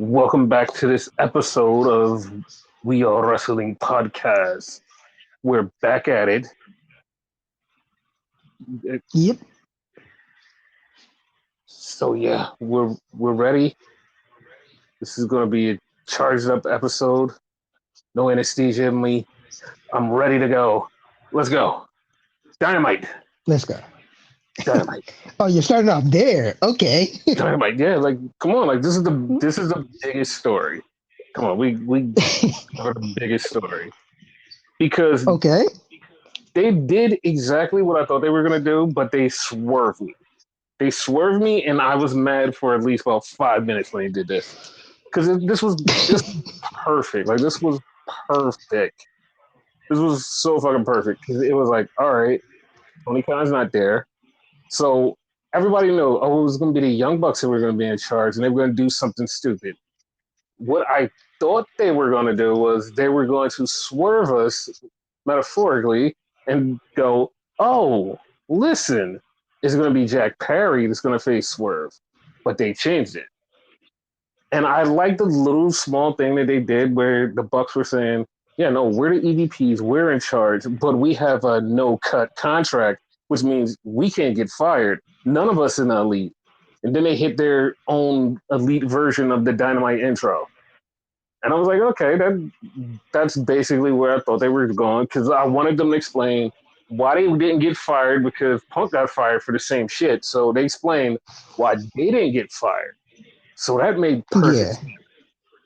Welcome back to this episode of We Are Wrestling Podcast. We're back at it. Yep. So yeah, we're ready. This is gonna be a charged up episode. No anesthesia in me. I'm ready to go. Let's go. Dynamite. Let's go. Dynamite. Oh, you're starting off there. Okay. Dynamite. Yeah, like come on, like this is the biggest story. Come on, we cover the biggest story. Because Okay. they did exactly what I thought they were gonna do, but they swerved me. They swerved me, and I was mad for at least about 5 minutes when they did this because this was perfect. Like this was perfect. This was so fucking perfect because it was like, all right, Tony Khan's not there, so everybody knew. Oh, it was going to be the Young Bucks who were going to be in charge, and they were going to do something stupid. What I thought they were going to do was they were going to swerve us metaphorically and go, oh, listen, it's going to be Jack Perry that's going to face Swerve. But they changed it. And I like the little small thing that they did where the Bucks were saying, yeah, no, we're the EVPs, we're in charge, but we have a no cut contract, which means we can't get fired. None of us in the elite. And then they hit their own elite version of the Dynamite intro. And I was like, okay, that's basically where I thought they were going because I wanted them to explain why they didn't get fired because Punk got fired for the same shit. So they explained why they didn't get fired. So that made perfect Yeah. sense.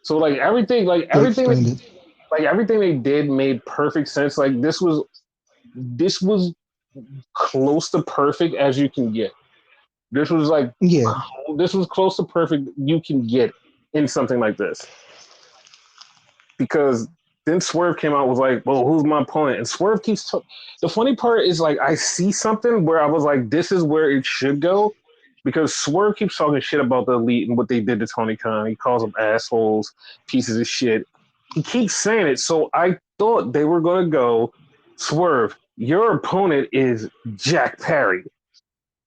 So They explained it. everything they did made perfect sense. Like this was close to perfect as you can get. This was like Yeah. this was close to perfect you can get in something like this. Because then Swerve came out was like, well, who's my opponent? And Swerve keeps the funny part is like I see something where I was like, this is where it should go. Because Swerve keeps talking shit about the elite and what they did to Tony Khan. He calls them assholes, pieces of shit. He keeps saying it. So I thought they were gonna go, Swerve, your opponent is Jack Perry.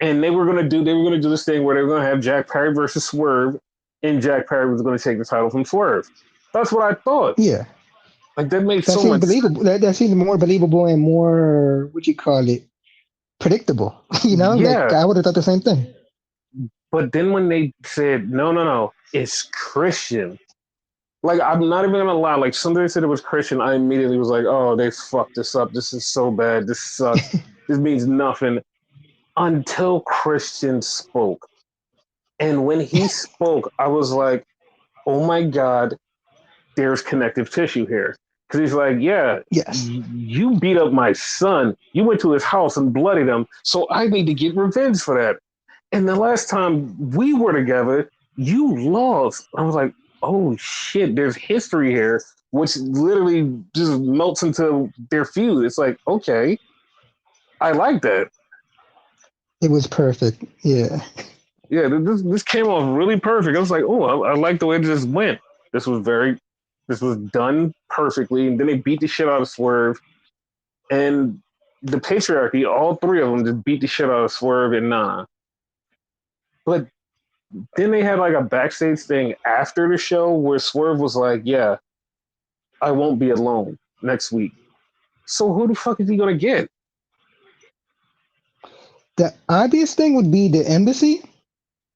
And they were gonna do this thing where they were gonna have Jack Perry versus Swerve, and Jack Perry was gonna take the title from Swerve. That's what I thought. Yeah. Like that made That so seems much sense. believable. That seems more believable and more what you call it predictable. Like Yeah. I would have thought the same thing. But then when they said, no, no, no, it's Christian. Like I'm not even gonna lie, like somebody said it was Christian, I immediately was like, oh, they fucked this up. This is so bad. This sucks. This means nothing. Until Christian spoke. And when he spoke, I was like, oh my God, there's connective tissue here. Because he's like, yeah, Yes. you beat up my son. You went to his house and bloodied him. So I need to get revenge for that. And the last time we were together, you lost. I was like, oh shit, there's history here, which literally just melts into their feud. It's like, okay, I like that. It was perfect. Yeah. Yeah, this came off really perfect. I was like, oh, I like the way this went. This was very, this was done perfectly. And then they beat the shit out of Swerve. And the patriarchy, all three of them just beat the shit out of Swerve and Nah. But then they had like a backstage thing after the show where Swerve was like, yeah, I won't be alone next week. So who the fuck is he gonna get? The obvious thing would be the embassy,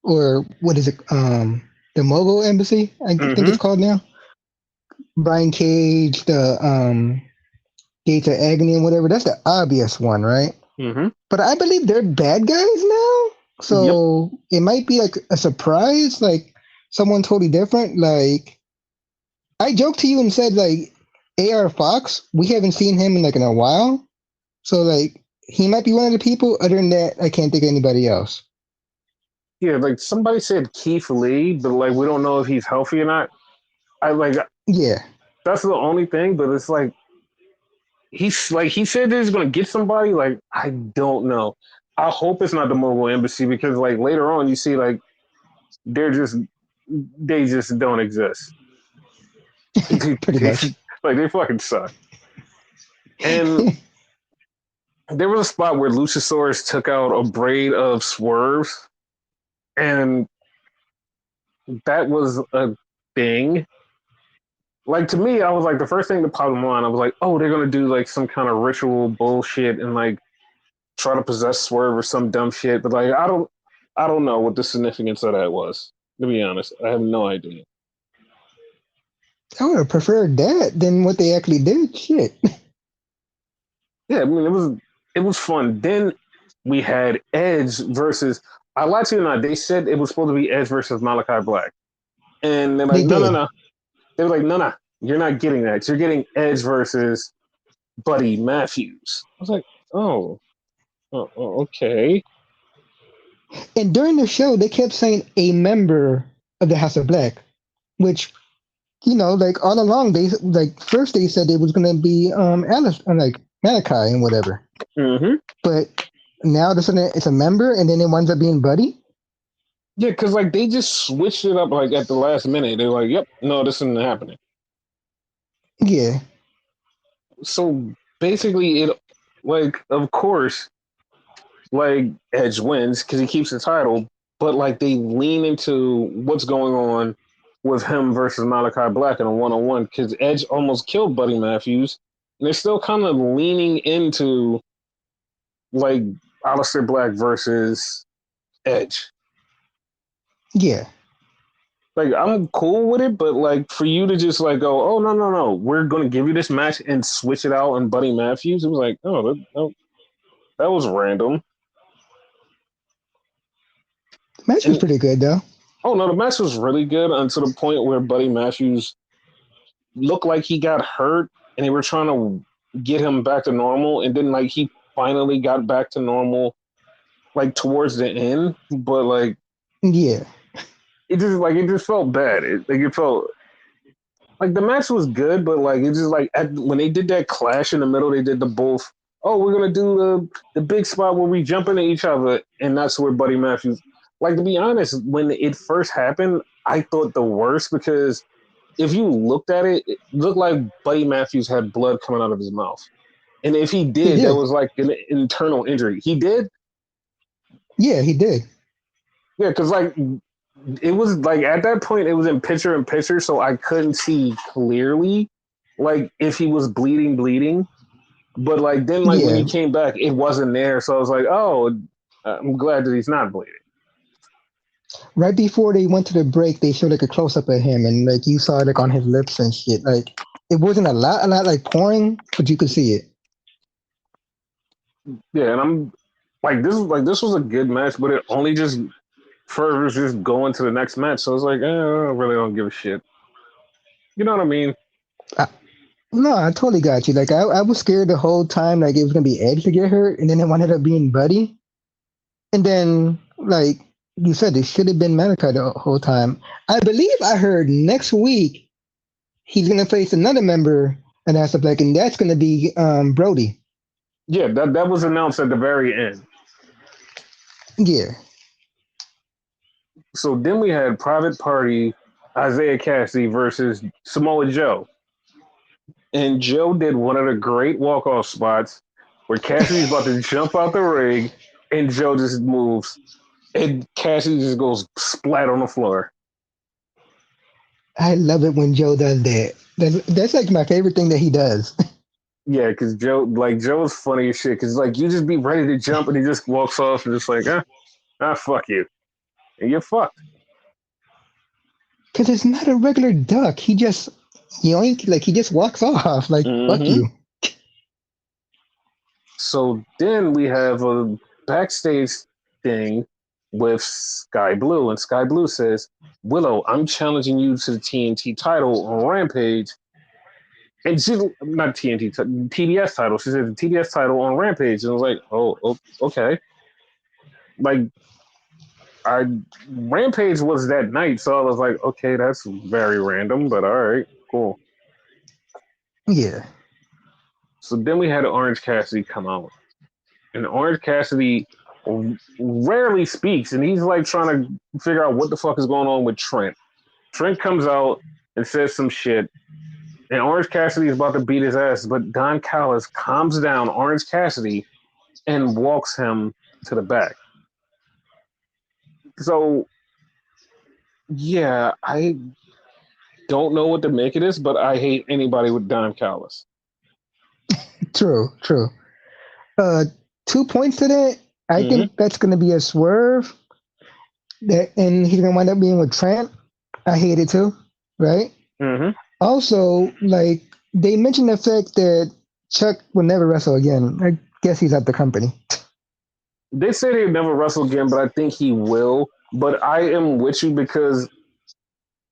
or what is it? The Mogul Embassy, I think Mm-hmm. it's called now. Brian Cage, the Gates of Agony and whatever. That's the obvious one, right? Mm-hmm. But I believe they're bad guys now. Yep. So it might be like a surprise, like someone totally different. Like I joked to you and said like AR Fox, we haven't seen him in a while. So like he might be one of the people. Other than that, I can't think of anybody else. Yeah, like somebody said Keith Lee, but like we don't know if he's healthy or not. I like Yeah. that's the only thing, but it's like he said that he's gonna get somebody. Like I don't know. I hope it's not the mobile embassy because like later on you see like they're just they just don't exist. Pretty much. Like they fucking suck. And there was a spot where Luchasaurus took out a braid of swerves, and that was a thing. Like to me, I was like the first thing that popped in my mind. I was like, oh, they're gonna do like some kind of ritual bullshit and like try to possess Swerve or some dumb shit. But like, I don't know what the significance of that was. To be honest, I have no idea. I would have preferred that than what they actually did. Shit. Yeah, I mean it was fun. Then we had Edge versus. I lied to you not. They said it was supposed to be Edge versus Malachi Black, and they're like, They no, no, did. no. They were like, no, no, you're not getting that. You're getting Edge versus Buddy Matthews. I was like, oh, okay. And during the show, they kept saying a member of the House of Black, which like all along they like first they said it was gonna be Alice like Malachi and whatever, Mm-hmm. but now it's a member, and then it winds up being Buddy. Yeah, because like they just switched it up like at the last minute. They're like, yep, no, this isn't happening. Yeah, So basically, it like of course, like Edge wins because he keeps the title, but like they lean into what's going on with him versus Malachi Black in a one-on-one because Edge almost killed Buddy Matthews, and they're still kind of leaning into like Aleister Black versus Edge. yeah, Like I'm cool with it, but like for you to just like go, oh no, we're gonna give you this match and switch it out on Buddy Matthews, it was like, that was random. the match was And pretty good though. oh no, the match was really good until the point where Buddy Matthews looked like he got hurt and they were trying to get him back to normal, and then like he finally got back to normal like towards the end, but like Yeah, it just felt bad. It felt like the match was good, but like it just like when they did that clash in the middle, they did the both. Oh, we're gonna do the big spot where we jump into each other, and that's where Buddy Matthews. Like to be honest, when it first happened, I thought the worst because if you looked at it, it looked like Buddy Matthews had blood coming out of his mouth, and if he he did, that did. was like an internal injury. He did, Yeah, he did. yeah, because like it was like at that point it was in picture, so I couldn't see clearly like if he was bleeding. But like then like when he Yeah, came back, it wasn't there. So I was like, oh, I'm glad that he's not bleeding. right before they went to the break, they showed like a close up of him, and like you saw like on his lips and shit. Like it wasn't a lot like pouring, but you could see it. Yeah, and I'm this was a good match, but it only just furthers just going to the next match. So I was like, I really don't give a shit. You know what I mean? I, no, I totally got you. Like I was scared the whole time, like it was gonna be Edge to get hurt, and then it ended up being Buddy. And then, like you said, it should have been Malachi the whole time. I believe I heard next week he's gonna face another member of House of Black, and that's gonna be Brody. Yeah, that was announced at the very end. Yeah, So then we had Private Party, Isaiah Cassidy versus Samoa Joe. And Joe did one of the great walk-off spots where Cassidy's about to jump out the ring and Joe just moves. And Cassidy just goes splat on the floor. I love it when Joe does that. That's like my favorite thing that he does. Yeah, because Joe's funny as shit. Because like you just be ready to jump and he just walks off and just like, fuck you, and you're fucked. Because it's not a regular duck. He just yoink, like he just walks off. Like fuck Mm-hmm. you. So then we have a backstage thing with Sky Blue, and Sky Blue says, "Willow, I'm challenging you to the TNT title on Rampage." And she's not TNT, TBS title. She said the TBS title on Rampage, and I was like, "Oh, okay." Like, I Rampage was that night, so I was like, "Okay, that's very random, but all right, cool." Yeah. So then we had Orange Cassidy come out, and Orange Cassidy rarely speaks, and he's like trying to figure out what the fuck is going on with Trent. Trent comes out and says some shit, and Orange Cassidy is about to beat his ass, but Don Callis calms down Orange Cassidy and walks him to the back. So, yeah, don't know what to make of this, but I hate anybody with Don Callis. True, true. 2 points to that. I Mm-hmm. think that's gonna be a swerve. And he's gonna wind up being with Trent. I hate it too, right? Mm-hmm. Also, like they mentioned the fact that Chuck will never wrestle again. I guess he's at the company. They say he'll never wrestle again, but I think he will. But I am with you because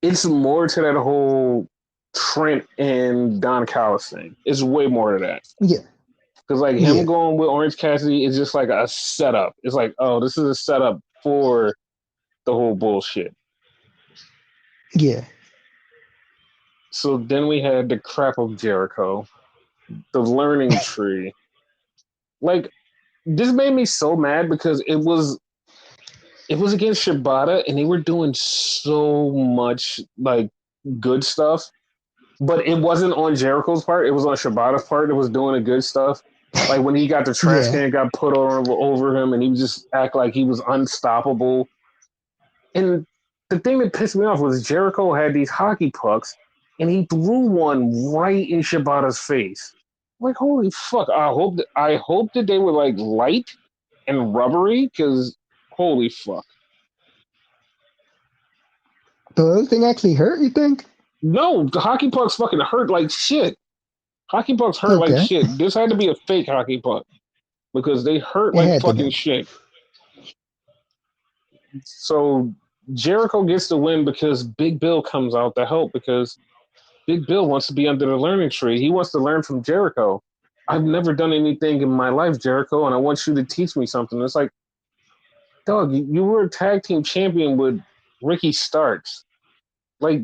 it's more to that whole Trent and Don Callis thing. It's way more to that. Yeah, Because like him yeah, going with Orange Cassidy is just like a setup. It's like, oh, this is a setup for the whole bullshit. yeah. So then we had the crap of Jericho, the learning tree. Like this made me so mad because it was against Shibata and they were doing so much like good stuff, but it wasn't on Jericho's part. It was on Shibata's part that was doing the good stuff. Like when he got the trash Yeah. can got put on over him and he would just act like he was unstoppable. And the thing that pissed me off was Jericho had these hockey pucks and he threw one right in Shibata's face. Like holy fuck! I hope that they were like light and rubbery because holy fuck. So those thing actually hurt, you think? No, the hockey pucks fucking hurt like shit. Hockey pucks hurt like Okay. shit. This had to be a fake hockey puck because they hurt It like had to fucking be. shit. So Jericho gets the win because Big Bill comes out to help because Big Bill wants to be under the learning tree. He wants to learn from Jericho. I've never done anything in my life, Jericho, and I want you to teach me something. It's like, dog, you were a tag team champion with Ricky Starks. Like,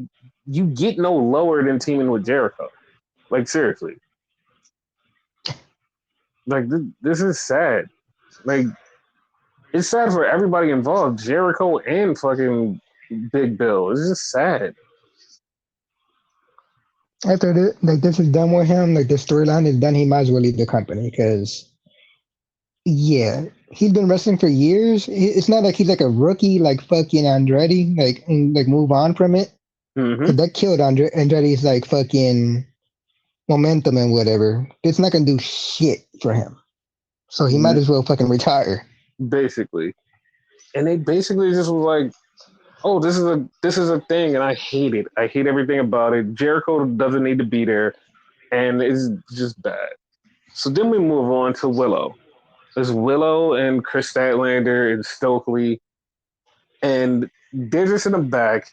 you get no lower than teaming with Jericho. Like, seriously. Like, this is sad. Like, it's sad for everybody involved, Jericho and fucking Big Bill. It's just sad. After this is done with him, like the storyline is done, he might as well leave the company because yeah, he's been wrestling for years. It's not like he's like a rookie, like fucking Andretti, like and, like move on from it. Mm-hmm. Cause that killed Andretti's like fucking momentum and whatever. It's not gonna do shit for him. So he might as well fucking retire. Basically. And they basically just was like, oh, this is a thing, and I hate it. I hate everything about it. Jericho doesn't need to be there, and it's just bad. So then we move on to Willow. There's Willow and Chris Statlander and Stokely, and they're just in the back,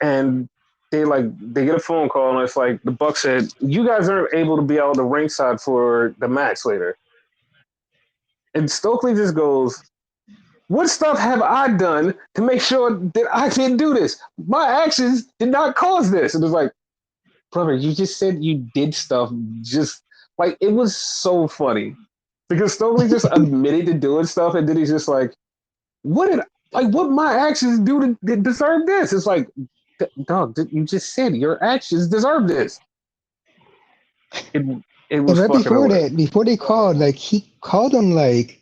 and they get a phone call, and it's like the Buck said, "You guys aren't able to be out the ringside for the match later." And Stokely just goes, what stuff have I done to make sure that I didn't do this? My actions did not cause this. And it's like, brother, you just said you did stuff just like it was so funny. Because Stokely just admitted to doing stuff and then he's just like, what my actions do to deserve this? It's like, dog, you just said your actions deserve this. It And was right fucking before hilarious. that, before they called, like he called them like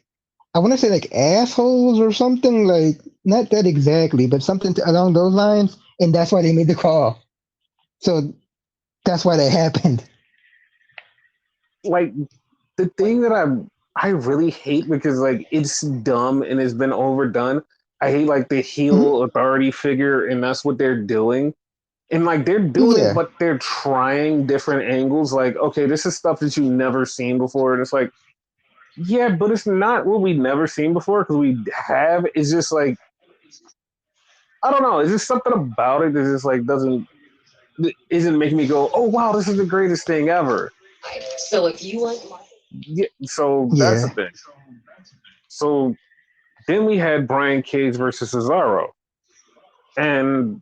I want to say like assholes or something, like not that exactly, but something along those lines, and that's why they made the call. So that's why that happened. Like the thing that I really hate because like it's dumb and it's been overdone. I hate like the Mhm. heel authority figure and that's what they're doing. And like they're doing it, Yeah, but they're trying different angles. Like, okay, this is stuff that you've never seen before. And it's like, yeah, but it's not what we've never seen before because we have. It's just like, I don't know. It's just something about it that just like isn't making me go, oh wow, this is the greatest thing ever. So if you want, Yeah, so that's the yeah. thing. So then we had Brian Cage versus Cesaro, and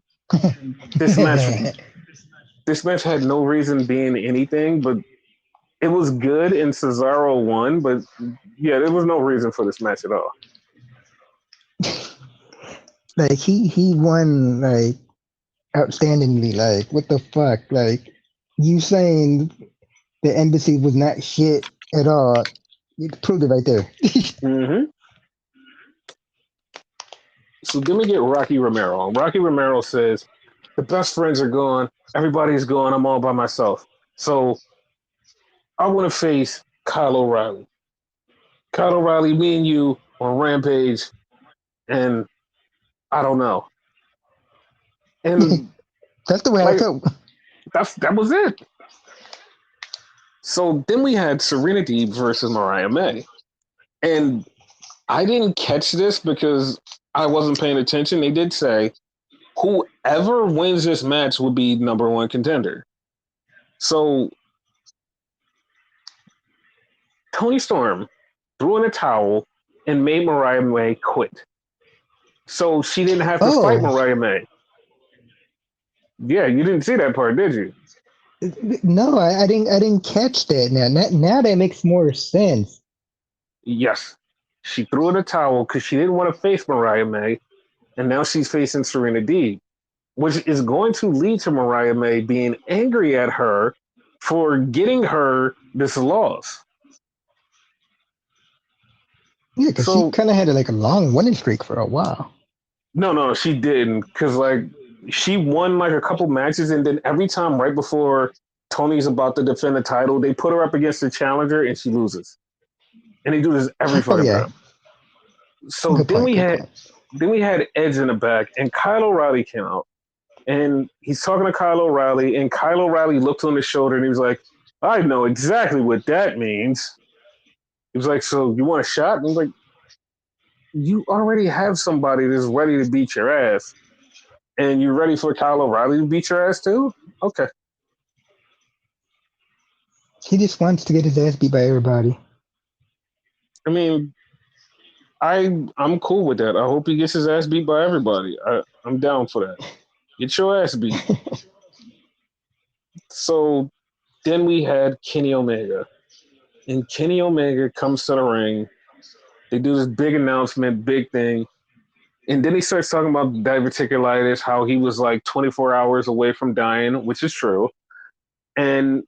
this match this match had no reason being anything, but it was good, and Cesaro won. But yeah, there was no reason for this match at all. Like he won like outstandingly. Like what the fuck? Like you saying the embassy was not shit at all. You proved it right there. Mm-hmm. So then we get Rocky Romero. Rocky Romero says, The best friends are gone. Everybody's gone. I'm all by myself. So I want to face Kyle O'Reilly. Kyle O'Reilly, me and you on Rampage, and I don't know. And That's the way I like felt. that was it. So then we had Serena Deeb versus Mariah May. And I didn't catch this because I wasn't paying attention. They did say whoever wins this match would be number one contender. So Tony Storm threw in a towel and made Mariah May quit. So she didn't have to fight Oh Mariah May. Yeah, you didn't see that part, did you? no, I didn't. I didn't catch that. Now that makes more sense. Yes. She threw in a towel because she didn't want to face Mariah May, and now she's facing Serena Deeb, which is going to lead to Mariah May being angry at her for getting her this loss. Yeah, because she So kind of had like a long winning streak for a while. no, she didn't, because like she won like a couple matches, and then every time right before Tony's about to defend the title, they put her up against the challenger, and she loses. And they do this every Oh fucking yeah, time. So good point. Good point. then we had Edge in the back, and Kyle O'Reilly came out, and he's talking to Kyle O'Reilly, and Kyle O'Reilly looked on his shoulder, and he was like, "I know exactly what that means." He was like, "So you want a shot?" And he's like, "You already have somebody that's ready to beat your ass, and you're ready for Kyle O'Reilly to beat your ass too? Okay." He just wants to get his ass beat by everybody. I mean, I'm cool with that. I hope he gets his ass beat by everybody. I'm down for that. Get your ass beat. So then we had Kenny Omega. And Kenny Omega comes to the ring. They do this big announcement, big thing. And then he starts talking about diverticulitis, how he was like 24 hours away from dying, which is true. And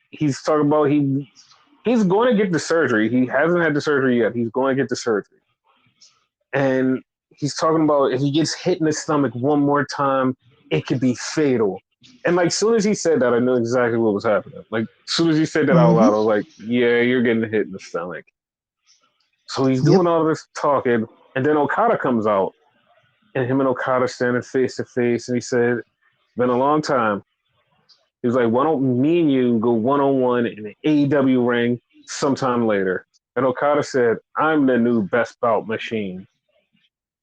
he's talking about he's going to get the surgery. He hasn't had the surgery yet. He's going to get the surgery. And he's talking about if he gets hit in the stomach one more time, it could be fatal. And like, soon as he said that, I knew exactly what was happening. Like, as soon as he said that out Mm-hmm. loud, I was like, yeah, you're getting hit in the stomach. So he's Yep. doing all this talking, and then Okada comes out, and him and Okada standing face to face, and he said, been a long time. He was like, why don't me and you go one-on-one in the AEW ring sometime later? And Okada said, I'm the new best bout machine.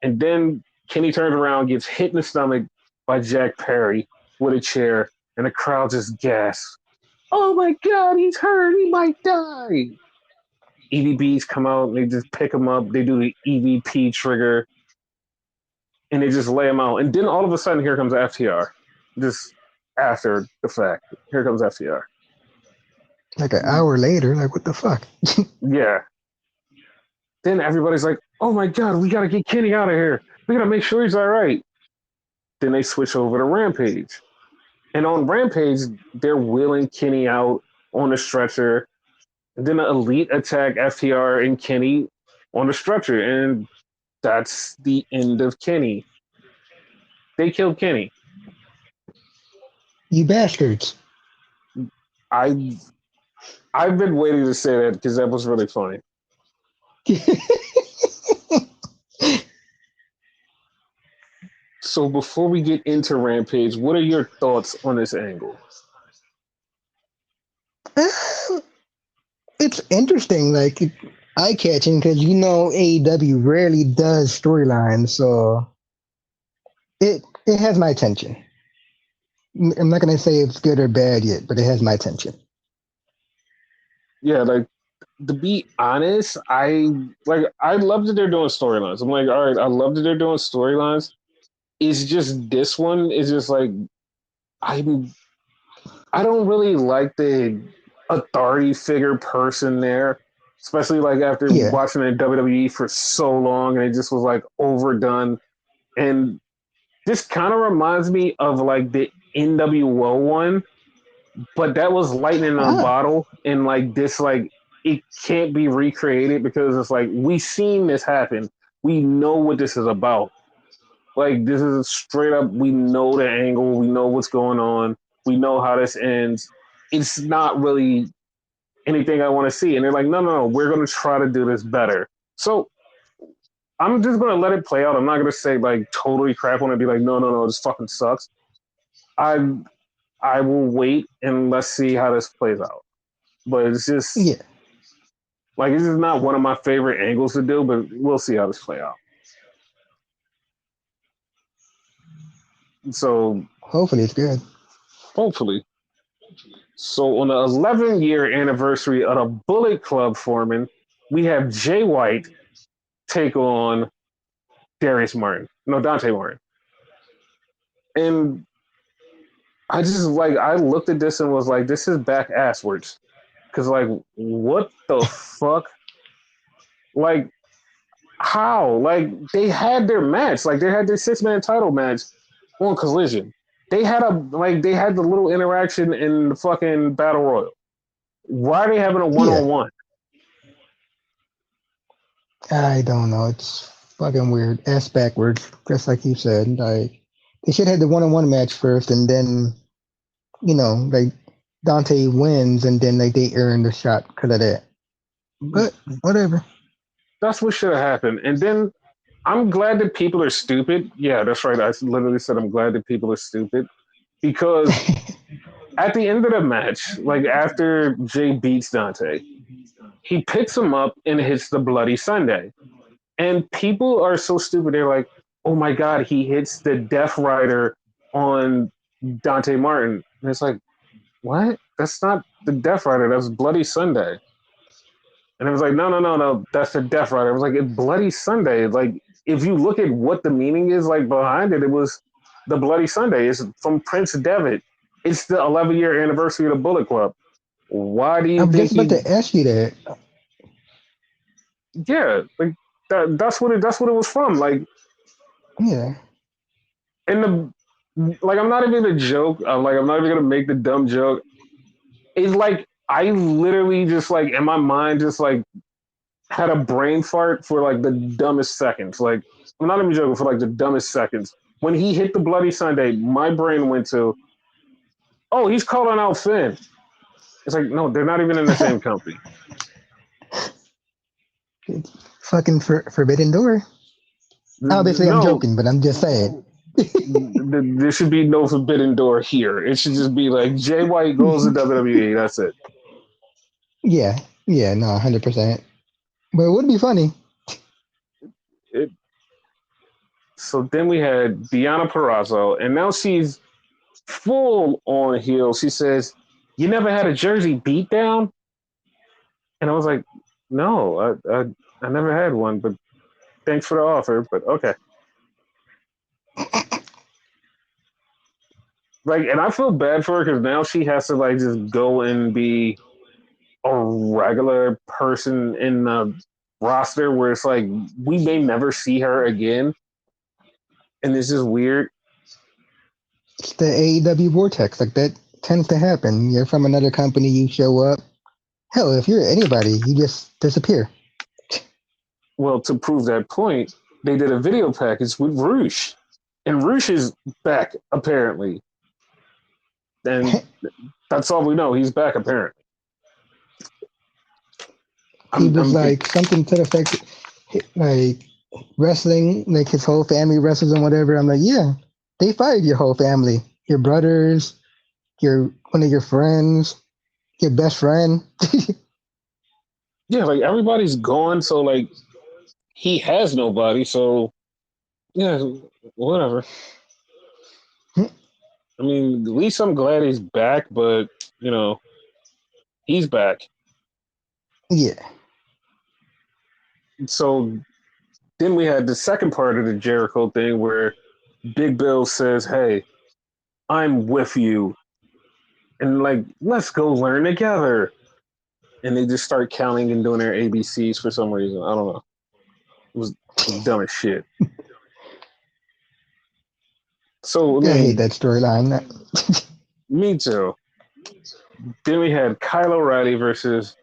And then Kenny turns around, gets hit in the stomach by Jack Perry with a chair, and the crowd just gasps. Oh my God, he's hurt. He might die. EVPs come out and they just pick him up. They do the EVP trigger and they just lay him out. And then all of a sudden, here comes FTR. Just after the fact, here comes FTR. Like an hour later, like what the fuck? Yeah. Then everybody's like, oh my God, we got to get Kenny out of here. We got to make sure he's all right. Then they switch over to Rampage. And on Rampage, they're wheeling Kenny out on the stretcher. And then the Elite attack FTR and Kenny on the stretcher. And that's the end of Kenny. They killed Kenny. You bastards. I've been waiting to say that because that was really funny. So before we get into Rampage, what are your thoughts on this angle? It's interesting, like eye catching, because AEW rarely does storylines, so it has my attention. I'm not gonna say it's good or bad yet, but it has my attention. Yeah, like, to be honest, I love that they're doing storylines. I'm like, all right, I love that they're doing storylines. It's just this one is just like I don't really like the authority figure person there, especially like after Yeah. watching it in WWE for so long, and it just was like overdone. And this kind of reminds me of like the NWO one, but that was lightning in a Ah, bottle, and like this, like it can't be recreated because it's like we've seen this happen. We know what this is about. Like this is a straight up. We know the angle. We know what's going on. We know how this ends. It's not really anything I want to see. And they're like, no, no, no. We're going to try to do this better. So I'm just going to let it play out. I'm not going to say like totally crap on it and be like, no, no, no, this fucking sucks. I I will wait and let's see how this plays out. But it's just Yeah. like this is not one of my favorite angles to do, but we'll see how this play out. So Hopefully it's good. hopefully. So on the 11-year anniversary of the Bullet Club forming, we have Jay White take on Darius Martin. No, Dante Martin. And I just like I looked at this and was like, this is back asswards. Cause like what the fuck? Like how? Like they had their match. Like they had their 6-man title match on Collision. They had the little interaction in the fucking Battle Royal. Why are they having a one-on-one? I don't know. It's fucking weird. Ass backwards, just like you said. Like they should have the one-on-one match first, and then like Dante wins, and then like they earn the shot because of that. But whatever. That's what should have happened. And then I'm glad that people are stupid. Yeah, that's right. I literally said I'm glad that people are stupid because at the end of the match, like after Jay beats Dante, he picks him up and hits the Bloody Sunday. And people are so stupid. They're like, oh my God, he hits the Death Rider on Dante Martin. And it's like, what? That's not the Death Rider. That's Bloody Sunday. And it was like, no, no, no, no, that's the Death Rider. I was like, it's Bloody Sunday. Like, if you look at what the meaning is like behind it, it was the Bloody Sunday. It's from Prince Devitt. It's the 11-year anniversary of the Bullet Club. Why do you I'm think just about to ask you that. Yeah, like that's what it was from. Like, Yeah. and I'm not even a joke. I'm not even gonna make the dumb joke. It's like I literally just like in my mind just like had a brain fart for like the dumbest seconds. Like I'm not even joking, for like the dumbest seconds. When he hit the Bloody Sunday, my brain went to, oh, he's calling out Finn. It's like, no, they're not even in the same company. Fucking Forbidden Door. Obviously, I'm No, joking, but I'm just saying. there should be no Forbidden Door here. It should just be like Jay White goes to WWE. That's it. Yeah. Yeah, no, 100%. But it would be funny. So then we had Deonna Purrazzo, and now she's full on heel. She says, "You never had a Jersey beatdown?" And I was like, "No, I never had one, but thanks for the offer." But okay. Like, and I feel bad for her because now she has to like just go and be a regular person in the roster where it's like we may never see her again, and it's just weird. It's the AEW vortex. Like that tends to happen. You're from another company, you show up. Hell, if you're anybody, you just disappear. Well, to prove that point, they did a video package with Roosh, and Roosh is back apparently, and that's all we know. He's back apparently. He was like something to the effect, like wrestling, like his whole family wrestles and whatever. I'm like, yeah, they fired your whole family, your brothers, one of your friends, your best friend. Yeah, like everybody's gone, so like he has nobody. So yeah, whatever. I mean, at least I'm glad he's back, but he's back. Yeah. So then we had the second part of the Jericho thing where Big Bill says, "Hey, I'm with you," and like, let's go learn together. And they just start counting and doing their ABCs for some reason. I don't know. It was dumb as shit. So I hate that storyline. Me too. Then we had Kyle O'Reilly versus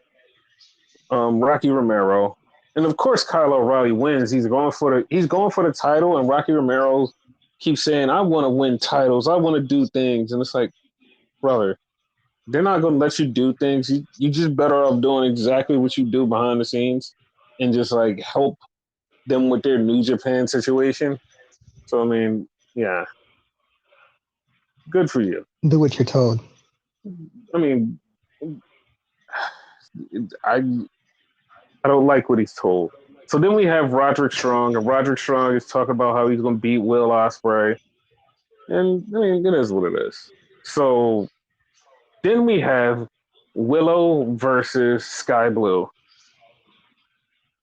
Rocky Romero, and of course Kyle O'Reilly wins. He's going for the title, and Rocky Romero keep saying, I want to win titles, I want to do things. And it's like, brother, they're not going to let you do things. You just better off doing exactly what you do behind the scenes and just like help them with their New Japan situation. So, I mean, yeah, good for you. Do what you're told. I mean, I I don't like what he's told. So then we have Roderick Strong, and Roderick Strong is talking about how he's going to beat Will Ospreay, and I mean, it is what it is. So then we have Willow versus Sky Blue.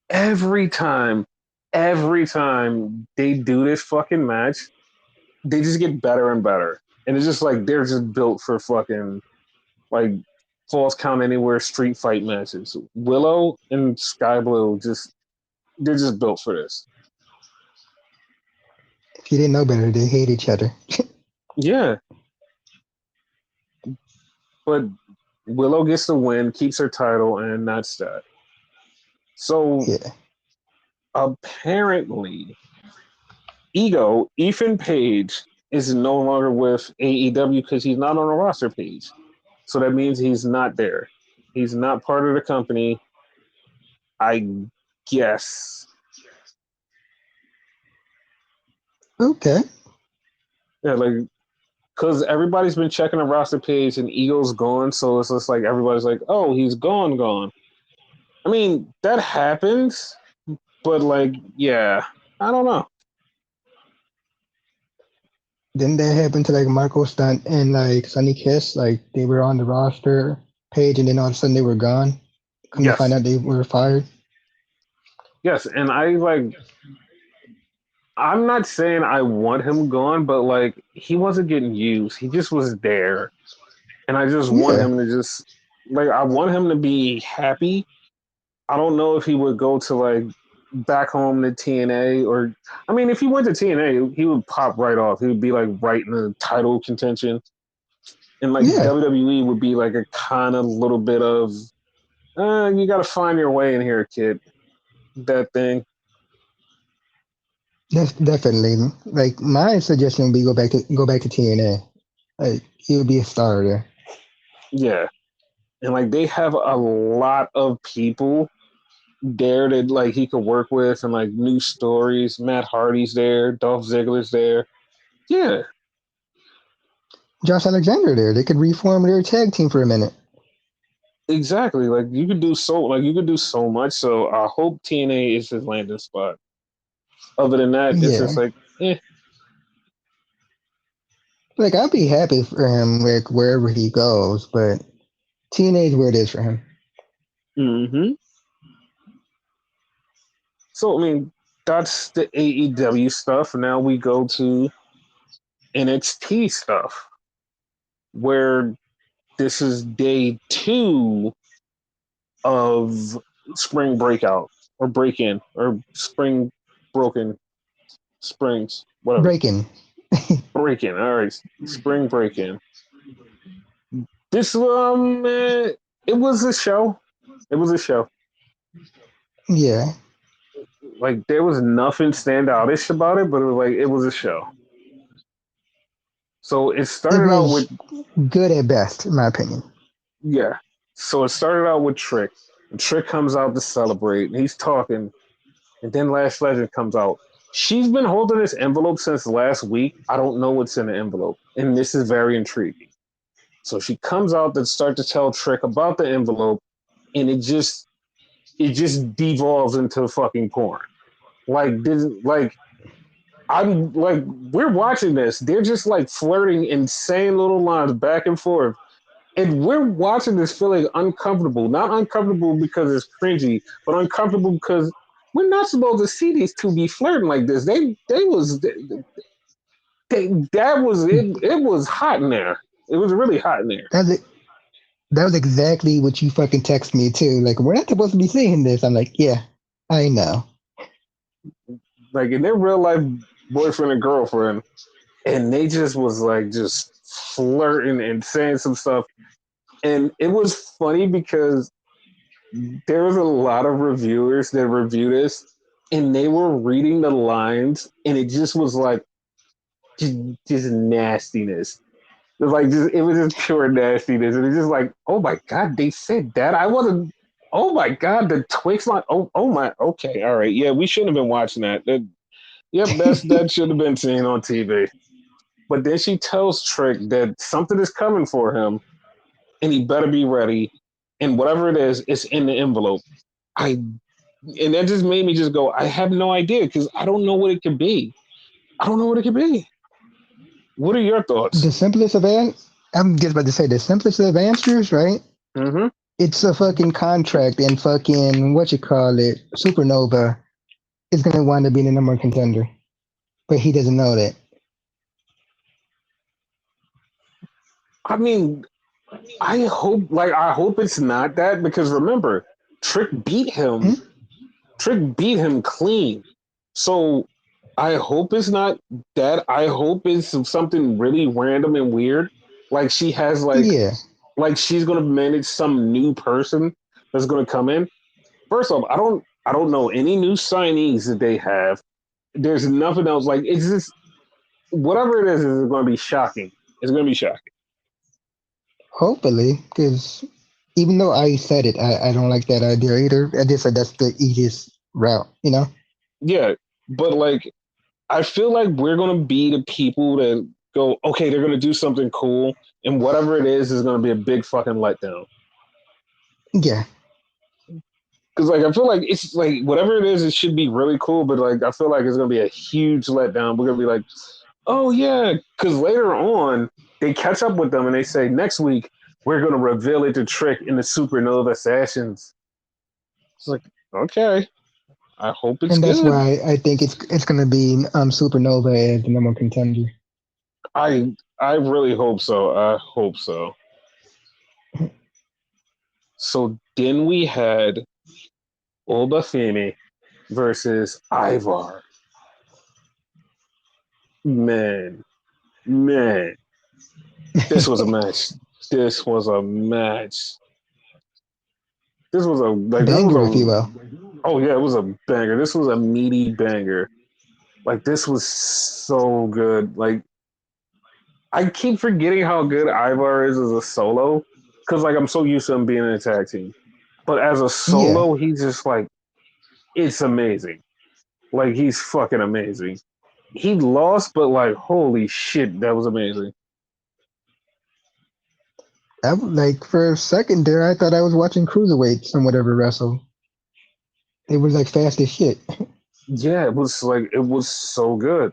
Every time, every time they do this fucking match, they just get better and better, and it's just like they're just built for fucking like falls count anywhere street fight matches. Willow and Sky Blue they're just built for this. If you didn't know better, they hate each other. Yeah, but Willow gets the win, keeps her title, and that's that. So Yeah. apparently, Ethan Page is no longer with AEW because he's not on the roster page. So that means he's not there. He's not part of the company, I guess. Okay. Yeah, like, because everybody's been checking the roster page and Ego's gone. So it's just like everybody's like, oh, he's gone. I mean, that happens, but like, yeah, I don't know. Didn't that happen to like Marco Stunt and like Sunny Kiss? Like they were on the roster page and then all of a sudden they were gone. Come to find Yes. out they were fired. Yes. And I'm not saying I want him gone, but like, he wasn't getting used. He just was there. And I just want Yeah. him to just, like, I want him to be happy. I don't know if he would go to like back home to TNA or, I mean, if he went to TNA, he would pop right off. He would be like right in the title contention. And like Yeah. WWE would be like a kind of little bit of, you got to find your way in here, kid. That thing. That's definitely like my suggestion would be go back to TNA. Like he would be a star there. Yeah. And like they have a lot of people there that like he could work with and like new stories. Matt Hardy's there, Dolph Ziggler's there. Yeah, Josh Alexander there. They could reform their tag team for a minute. exactly. Like you could do so much. So I hope TNA is his landing spot. Other than that, it's Yeah. just like, eh. Like I'd be happy for him like wherever he goes, but TNA is where it is for him. Mm-hmm. So I mean, that's the AEW stuff. Now we go to NXT stuff, where this is day 2 of spring breakout or break in or spring broken springs, whatever. Breaking. Break in. All right. Spring break in. This it was a show. It was a show. Yeah. Like there was nothing standoutish about it, but it was a show. So it It started out was with good at best, in my opinion. yeah. So it started out with Trick. And Trick comes out to celebrate, and he's talking, and then Lash Legend comes out. She's been holding this envelope since last week. I don't know what's in the envelope, and this is very intriguing. So she comes out to start to tell Trick about the envelope, and it just devolves into fucking porn. I'm like we're watching this. They're just like flirting insane little lines back and forth. And we're watching this feeling uncomfortable. Not uncomfortable because it's cringy, but uncomfortable because we're not supposed to see these two be flirting like this. That was it. It was hot in there. It was really hot in there. That was, that was exactly what you fucking text me too. Like, we're not supposed to be seeing this. I'm like, yeah, I know. Like in their real life boyfriend and girlfriend, and they just was like just flirting and saying some stuff. And it was funny because there was a lot of reviewers that reviewed this and they were reading the lines and it just was like just nastiness. It was like it was just pure nastiness, and it's just like, oh my god, they said that. I wasn't. Oh my god, the Twix line. Oh my. Okay, all right, yeah, we shouldn't have been watching that. Yep, that should have been seen on TV. But then she tells Trick that something is coming for him, and he better be ready. And whatever it is, it's in the envelope. I and that just made me just go. I have no idea because I don't know what it could be. I don't know what it could be. What are your thoughts? The simplest of I'm just about to say the simplest of answers, right? Mm-hmm. It's a fucking contract, and fucking what you call it, Supernova is gonna wind up being the number one contender, but he doesn't know that. I mean, I hope it's not that because remember, Trick beat him. Hmm? Trick beat him clean. So I hope it's not that. I hope it's something really random and weird. Like she has Yeah, like she's gonna manage some new person that's gonna come in. First off, I don't know any new signees that they have. There's nothing else. Like it's just whatever it is gonna be shocking. It's gonna be shocking. hopefully, because even though I said it, I don't like that idea either. I just said that's the easiest route, you know? Yeah. But like I feel like we're gonna be the people that go, okay, they're gonna do something cool, and whatever it is gonna be a big fucking letdown. Yeah. Because like I feel like it's like whatever it is, it should be really cool, but like I feel like it's gonna be a huge letdown. We're gonna be like, oh yeah, because later on they catch up with them and they say next week we're gonna reveal it to Trick in the Supernova Assassins. It's like okay, I hope it's And that's good. why I think it's gonna be Supernova as the number one contender. I really hope so. I hope so. So then we had Obafemi versus Ivar. Man, man, this was a match. This was a match. This was a like this was Banger, if you a will. oh yeah, it was a banger. This was a meaty banger. Like this was so good. Like I keep forgetting how good Ivar is as a solo because like I'm so used to him being in a tag team. But as a Yeah. solo, he's just like it's amazing. Like he's fucking amazing. He lost, but like holy shit, that was amazing. Like for a second there, I thought I was watching cruiserweights and whatever wrestle. It was like fast as shit. Yeah, it was so good.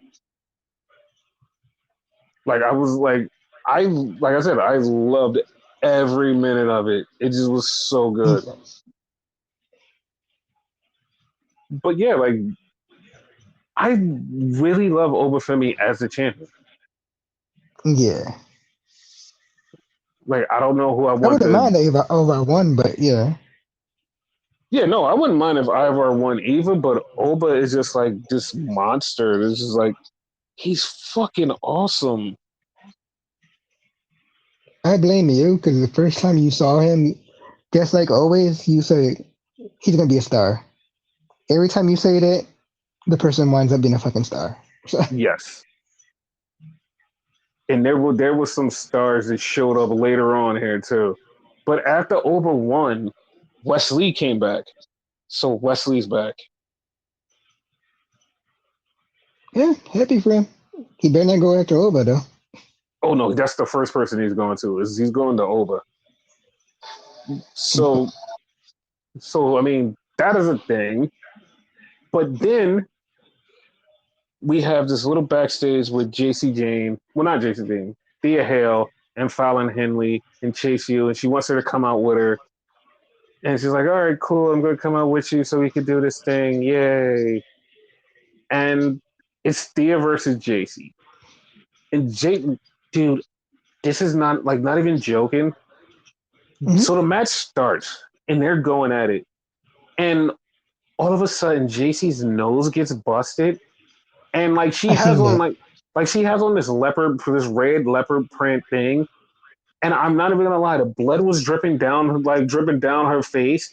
Like I was like I said, I loved every minute of it. It just was so good. But yeah, like I really love Obafemi as the champion. Yeah. Like I don't know who I I want wouldn't to. mind if I won, but yeah. Yeah, no, I wouldn't mind if Ivar won either. But Oba is just like this monster. It's just like he's fucking awesome. I blame you because the first time you saw him, just like always, you say he's gonna be a star. Every time you say that, the person winds up being a fucking star. So, Yes, and there was some stars that showed up later on here too. But after Oba won, Wesley came back. So Wesley's back. yeah, happy for him. He better not go after Oba though. Oh no, that's the first person he's going to. Is he's going to Oba. So I mean that is a thing. But then we have this little backstage with JC Jane. Well, not JC Jane. Thea Hale and Fallon Henley and Chase U, and she wants her to come out with her. And she's like, "All right, cool. I'm going to come out with you so we can do this thing. Yay!" And it's Thea versus JC. And Jake, dude, this is not even joking. Mm-hmm. So the match starts, and they're going at it, and all of a sudden, JC's nose gets busted, and like she I has seen on that. like she has on this red leopard print thing, and I'm not even gonna lie, the blood was dripping down her face.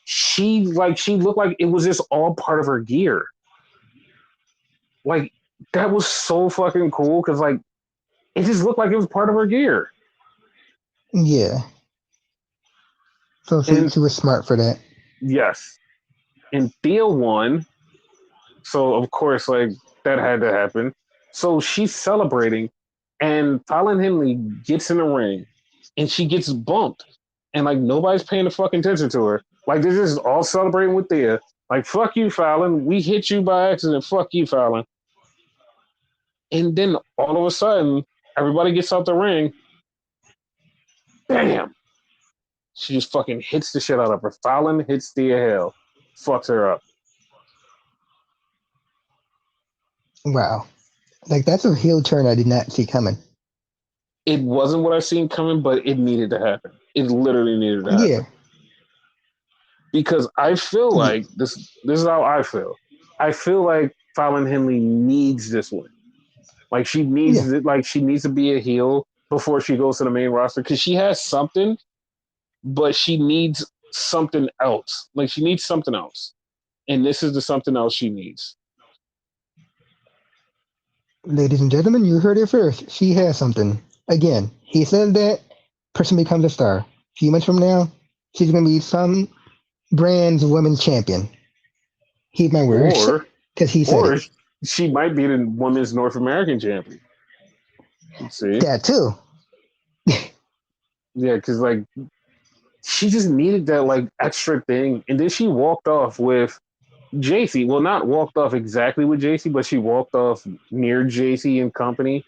She looked like it was just all part of her gear. Like that was so fucking cool because like it just looked like it was part of her gear. Yeah. So And she was smart for that. yes, and Thea won. So of course, like that had to happen. So she's celebrating, and Fallon Henley gets in the ring, and she gets bumped, and like nobody's paying the fucking attention to her. Like they're just all celebrating with Thea. Like fuck you, Fallon. We hit you by accident. Fuck you, Fallon. And then all of a sudden, everybody gets out the ring. Bam! She just fucking hits the shit out of her. Fallon hits Thea Hale, fucks her up. Wow. Like that's a heel turn I did not see coming. It wasn't what I seen coming, but it needed to happen. It literally needed to Yeah. happen. Because I feel Yeah. like this is how I feel. I feel like Fallon Henley needs this win. Like she needs Yeah. it, like she needs to be a heel before she goes to the main roster because she has something, but she needs something else. Like she needs something else. And this is the something else she needs. Ladies and gentlemen, you heard it first. She has something. Again, he said that person becomes a star. A few months from now, she's going to be some brand's women's champion. Heed my words, Or because he said or it. she might be the women's North American champion. See? That too. Yeah, because like she just needed that like extra thing. And then she walked off with JC. Well, not walked off exactly with JC, but she walked off near JC and company.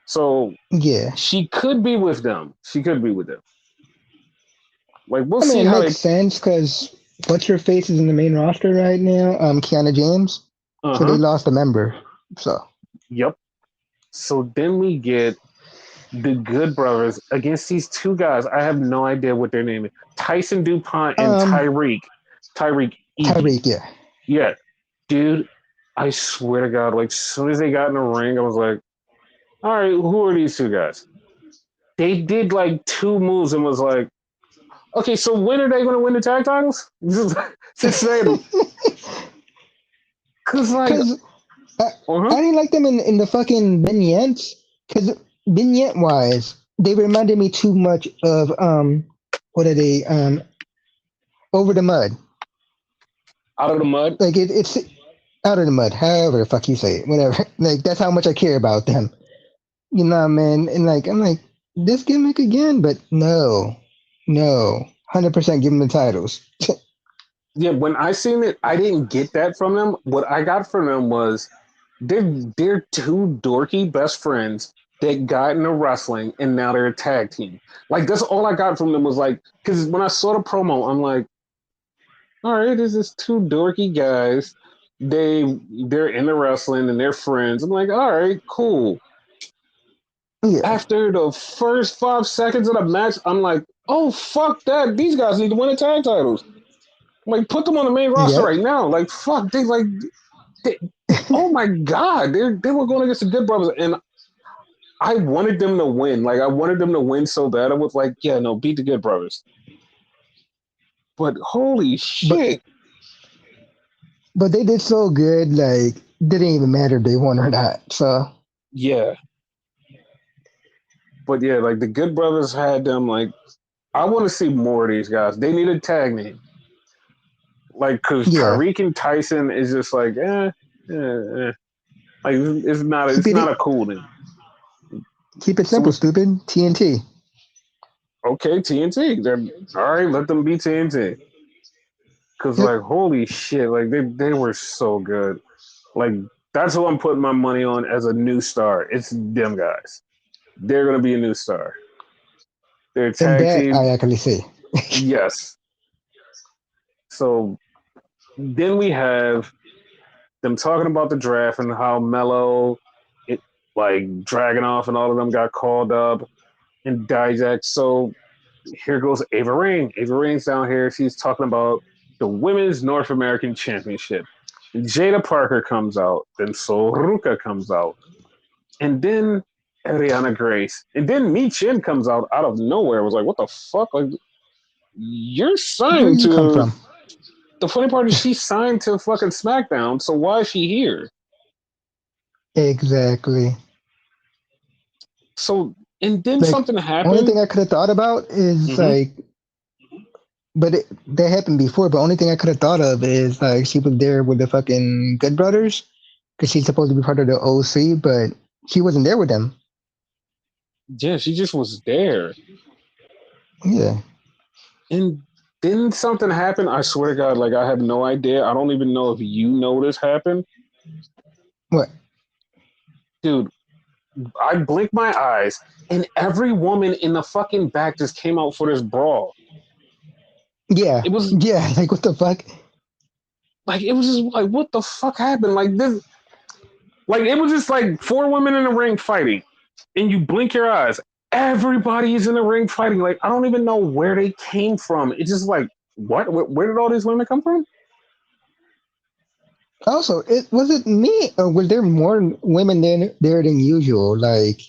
So Yeah. she could be with them. She could be with them. Like we'll I see mean, it how makes sense because what's her face is in the main roster right now? Kiana James. So they uh-huh. lost a member. So Yep. So then we get the Good Brothers against these two guys. I have no idea what their name is. Tyson DuPont and um Tyreek Eby. Tyreek, yeah. Yeah. Dude, I swear to God, like as soon as they got in the ring, I was like, all right, who are these two guys? They did like two moves and was like, okay, so when are they going to win the tag titles? Just say them. Cause like, Because I, uh-huh. I didn't like them in the fucking vignettes. Because vignette wise, they reminded me too much of what are they over the mud. Out of the mud. Like it's out of the mud. However the fuck you say it, whatever. Like that's how much I care about them. You know, man. And like I'm like this gimmick again, but no, 100% give them the titles. Yeah, when I seen it, I didn't get that from them. What I got from them was they're two dorky best friends that got into wrestling and now they're a tag team. Like that's all I got from them was like because when I saw the promo, I'm like, all right, this is two dorky guys. They're into wrestling and they're friends. I'm like, all right, cool. Yeah, After the first 5 seconds of the match, I'm like, oh fuck that. These guys need to win the tag titles. Like put them on the main roster yep. right now. Like fuck, they, oh my god, they were going against the Good Brothers, and I wanted them to win. Like I wanted them to win so bad. I was like, yeah, no, beat the Good Brothers. But holy but shit, but they did so good. Like didn't even matter if they won or not. So yeah. But yeah, like the Good Brothers had them. Like I want to see more of these guys. They need a tag name. Like because yeah, Tyreek and Tyson is just like, like keep it's not it a cool name. keep it So simple, stupid. TNT. okay, TNT. They're all right. Let them be TNT. Cause Yep. like holy shit, like they were so good. Like that's who I'm putting my money on as a new star. It's them guys. They're gonna be a new star. They're a And tag that I team. actually see. Yes. So then we have them talking about the draft and how Mello, it like Dragonoff and all of them got called up and Dijak. So here goes Ava Rain. Ava Rain's down here. She's talking about the Women's North American Championship. Jada Parker comes out. Then Soruka comes out. And then Ariana Grace. And then Mi Chin comes out of nowhere. I was like, what the fuck? Like, you're Where signed you come to. from? The funny part is she signed to fucking SmackDown. So why is she here? Exactly. So, and then Like, something only happened. thing I could have thought about is Hmm. like, but that happened before. But only thing I could have thought of is like she was there with the fucking Good Brothers because she's supposed to be part of the OC, but she wasn't there with them. Yeah, she just was there. Yeah. And then something happened. I swear to God, like I have no idea. I don't even know if you know this happened. What? Dude, I blinked my eyes and every woman in the fucking back just came out for this brawl. Yeah. It was Yeah. Like, what the fuck? like it was just like what the fuck happened? Like this like it was just like four women in the ring fighting. And you blink your eyes. Everybody is in the ring fighting. Like I don't even know where they came from. It's just like what? Where did all these women come from? Also, it me or was there more women there than usual? Like,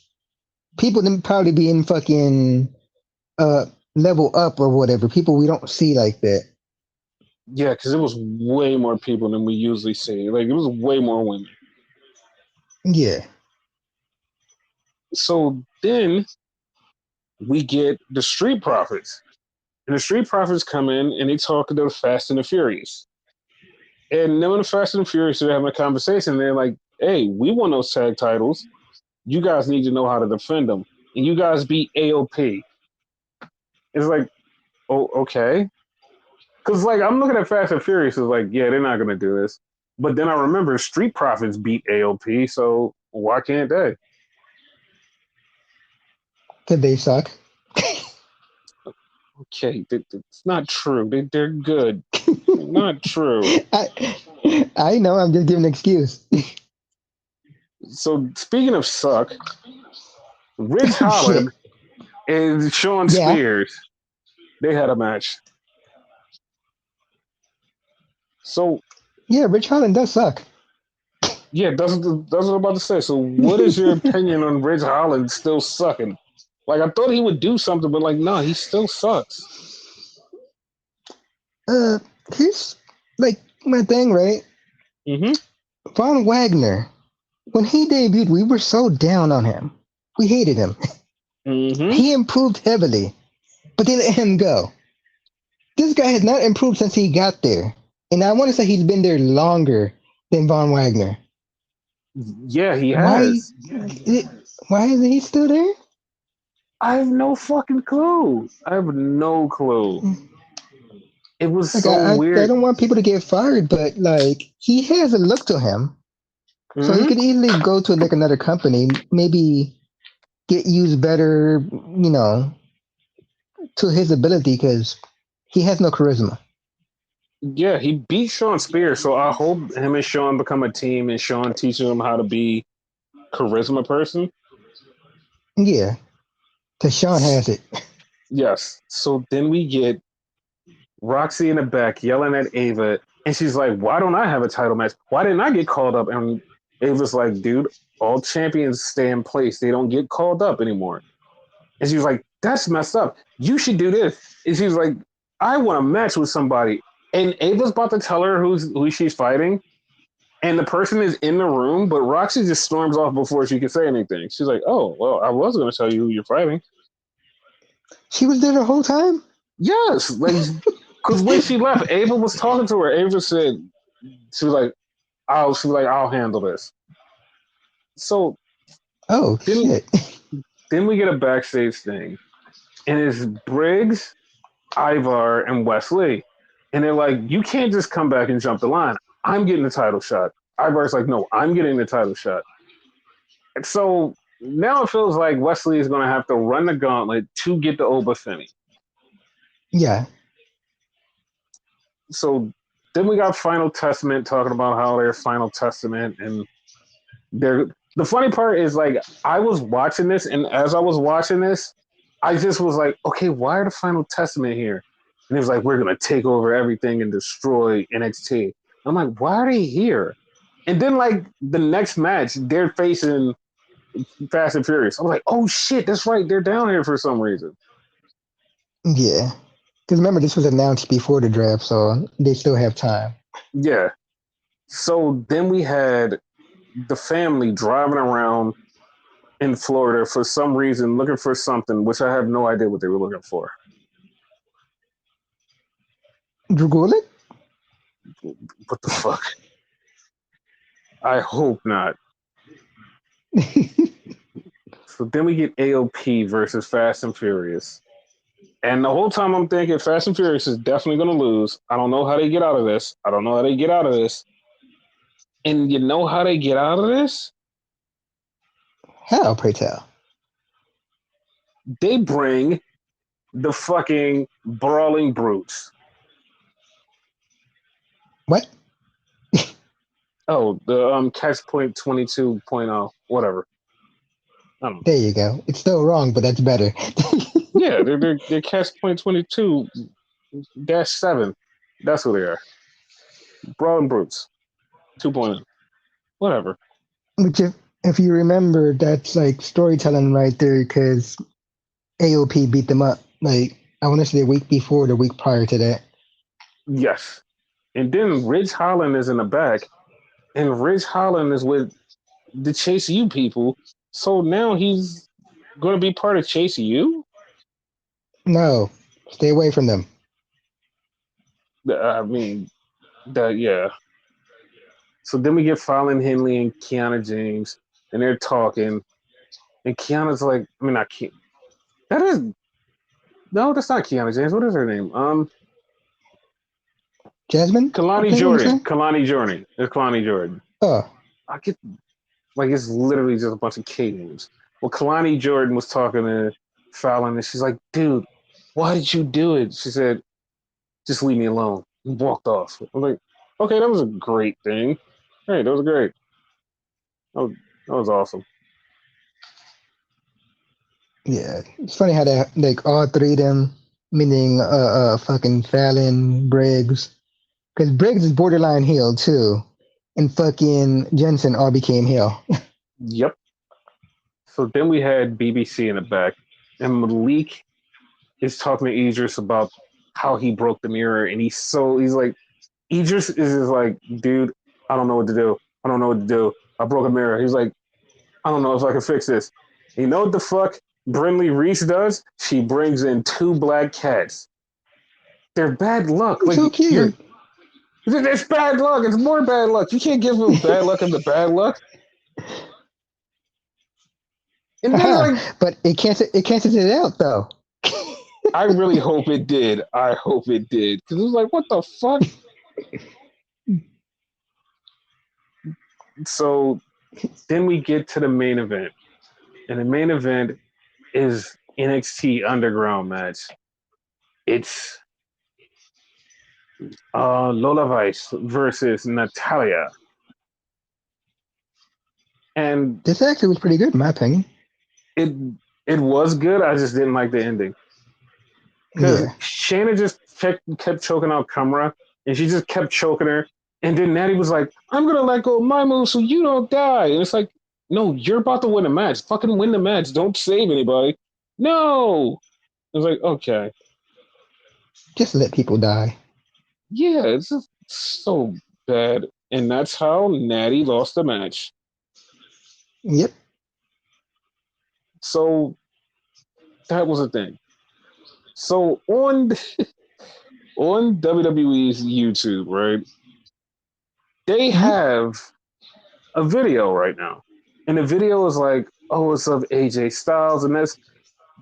people didn't probably be in fucking uh level up or whatever. People we don't see like that. Yeah, because it was way more people than we usually see. Like it was way more women. Yeah. So then we get the Street Profits. And the Street Profits come in and they talk to the Fast and the Furious. And them and the Fast and the Furious are having a conversation. They're like, hey, we won those tag titles. You guys need to know how to defend them. And you guys beat AOP. It's like, oh, okay. Because, like, I'm looking at Fast and Furious. It's like, yeah, they're not going to do this. But then I remember Street Profits beat AOP. So why can't they? Cause they suck. Okay, it's not true. They're good. Not true. I know. I'm just giving an excuse. So speaking of suck, Ridge Oh shit. Holland and Sean Yeah. Spears, they had a match. So Yeah. Rich Holland does suck. yeah, that's what I'm about to say. So what is your opinion on Ridge Holland still sucking? Like I thought he would do something, but like no, he still sucks. Uh, here's like my thing, right? Mm-hmm. Von Wagner. When he debuted, we were so down on him. We hated him. Mm-hmm. He improved heavily, but they let him go. This guy has not improved since he got there. And I want to say he's been there longer than Von Wagner. Yeah, he Why? has. Why isn't he still there? I have no fucking clue. I have no clue. It was Like so I weird. don't want people to get fired, but like he has a look to him, so he Mm-hmm. could easily go to like another company, maybe get used better, to his ability because he has no charisma. Yeah, he beat Sean Spears, so I hope him and Sean become a team and Sean teaches him how to be charisma person. Yeah, because Sean has it. Yes. So then we get Roxy in the back yelling at Ava, and she's like, "Why don't I have a title match? Why didn't I get called up?" And Ava's like, "Dude, all champions stay in place; they don't get called up anymore." And she was like, "That's messed up. You should do this." And she was like, "I want a match with somebody." And Ava's about to tell her who she's fighting, and the person is in the room, but Roxy just storms off before she can say anything. She's like, "Oh, well, I was going to tell you who you're fighting." She was there the whole time. Yes, like because when she left, Ava was talking to her. Ava said she was like, I'll handle this." So Oh then shit! then we get a backstage thing, and it's Briggs, Ivar, and Wesley, and they're like, "You can't just come back and jump the line. I'm getting the title shot." Ivar's like, "No, I'm getting the title shot." And so now it feels like Wesley is going to have to run the gauntlet to get the Oba Fini. Yeah, So then we got Final Testament talking about how they're Final Testament, and they're the funny part is like I was watching this, and as I was watching this, I just was like, okay, why are the Final Testament here? And it was like, we're gonna take over everything and destroy NXT. I'm like, why are they here? And then like the next match, they're facing Fast and Furious. I'm like, oh shit, that's right, they're down here for some reason. yeah. Because remember, this was announced before the draft, so they still have time. Yeah. So then we had the family driving around in Florida for some reason looking for something, which I have no idea what they were looking for. Dragolic? What the fuck? I hope not. So then we get AOP versus Fast and Furious. And the whole time I'm thinking Fast and Furious is definitely going to lose. I don't know how they get out of this. And you know how they get out of this? How, pray tell? They bring the fucking brawling brutes. What? Oh, the catch point 22.0, whatever. I don't know. There you go. It's still wrong, but that's better. Yeah, they're catch point 22-7. That's who they are. Brawling brutes 2.0. Whatever. Which, if you remember, that's like storytelling right there, because AOP beat them up. Like, I want to say the week before, the week prior to that. Yes. And then Ridge Holland is in the back, and Ridge Holland is with the Chase U people. So now he's going to be part of Chase U? No, stay away from them. I mean, yeah. So then we get Fallon Henley and Kiana James, and they're talking. And Kiana's like, I mean, not Kiana. That is, no, that's not Kiana James. What is her name? Jasmine? Kalani Jordan. Kalani Jordan. It's Kalani Jordan. Oh. I get, like, it's literally just a bunch of K names. Well, Kalani Jordan was talking to Fallon, and she's like, dude, why did you do it? She said, just leave me alone. And walked off. I'm like, okay, that was a great thing. Hey, that was great. That was awesome. Yeah, it's funny how they like all three of them, meaning fucking Fallon, Briggs, because Briggs is borderline heel too, and fucking Jensen all became heel. Yep. So then we had BBC in the back, and Malik is talking to Idris about how he broke the mirror, and he's like, Idris is just like, dude, I don't know what to do. I broke a mirror. He's like, I don't know if I can fix this. You know what the fuck Brinley Reese does? She brings in 2 black cats. They're bad luck. Like, So cute. It's bad luck. It's more bad luck. You can't give them bad luck and the bad luck. And then, like, but it cancels it out though. I really hope it did. Because it was like, what the fuck? So then we get to the main event. And the main event is NXT Underground match. It's Lola Vice versus Natalia. And this actually was pretty good in my opinion. It was good. I just didn't like the ending. Because Shayna just kept choking out Kamara, and she just kept choking her. And then Natty was like, I'm going to let go of my move so you don't die. And it's like, no, you're about to win a match. Fucking win the match. Don't save anybody. No. I was like, okay. Just let people die. Yeah, it's just so bad. And that's how Natty lost the match. Yep. So that was a thing. So on WWE's YouTube, right, they have a video right now. And the video is like, oh, it's of AJ Styles and this.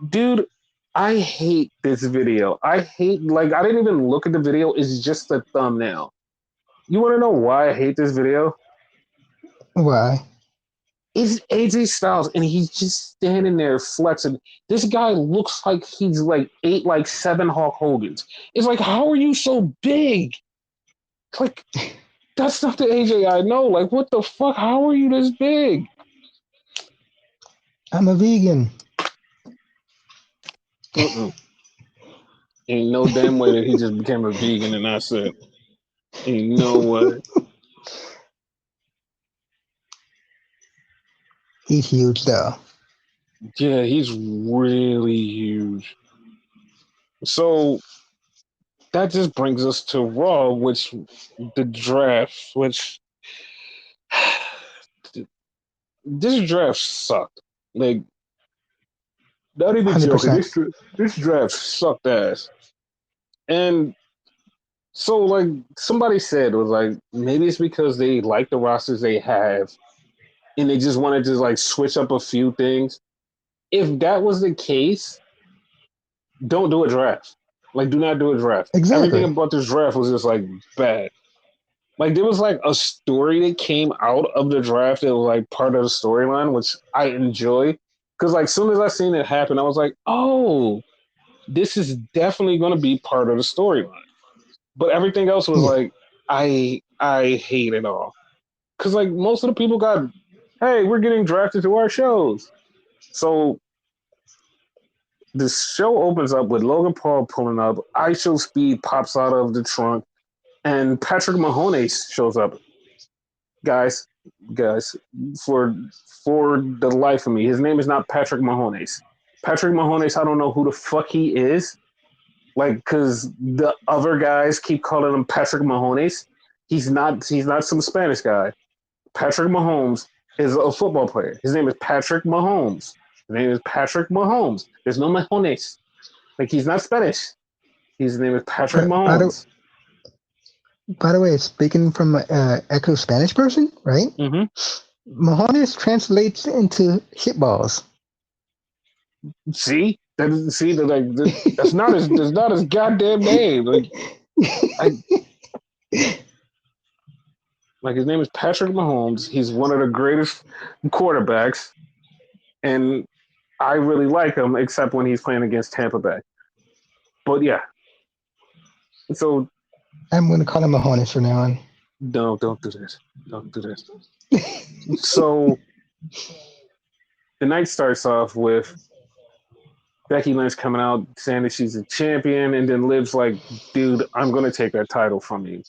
Dude, I hate this video. I didn't even look at the video. It's just a thumbnail. You want to know why I hate this video? Why? It's AJ Styles, and he's just standing there flexing. This guy looks like he's like ate like 7 Hulk Hogan's. It's like, how are you so big? Like, that's not the AJ I know. Like, what the fuck? How are you this big? I'm a vegan. Ain't no damn way that he just became a vegan and that's it. Ain't no way. He's huge though. Yeah, he's really huge. So that just brings us to Raw, which the draft, which this draft sucked. Like, not even joking. 100%. This draft sucked ass. And so, like, somebody said, was like, maybe it's because they like the rosters they have and they just wanted to, like, switch up a few things. If that was the case, don't do a draft. Like, do not do a draft. Everything Exactly. about this draft was just, like, bad. Like, there was, like, a story that came out of the draft that was, like, part of the storyline, which I enjoy. Because, like, soon as I seen it happen, I was like, oh, this is definitely going to be part of the storyline. But everything else was Yeah. like, I hate it all. Because, like, most of the people got, hey, we're getting drafted to our shows. So the show opens up with Logan Paul pulling up, ISO Speed pops out of the trunk, and Patrick Mahoney shows up. Guys, for the life of me, his name is not Patrick Mahoney. Patrick Mahoney, I don't know who the fuck he is. Like, because the other guys keep calling him Patrick Mahoney. He's not some Spanish guy. Patrick Mahomes is a football player. His name is Patrick Mahomes. His name is Patrick Mahomes. There's no Mahones. Like, he's not Spanish. His name is Patrick By the, Mahomes. by the way, speaking from an echo Spanish person, right? Mm-hmm. Mahones translates into shitballs. See? That's not his goddamn name. Like his name is Patrick Mahomes. He's one of the greatest quarterbacks, and I really like him, except when he's playing against Tampa Bay. But yeah, so I'm going to call him Mahones from now on. no, don't do this. Don't do this. So the night starts off with Becky Lynch coming out saying that she's a champion, and then Liv's like, dude, I'm going to take that title from you.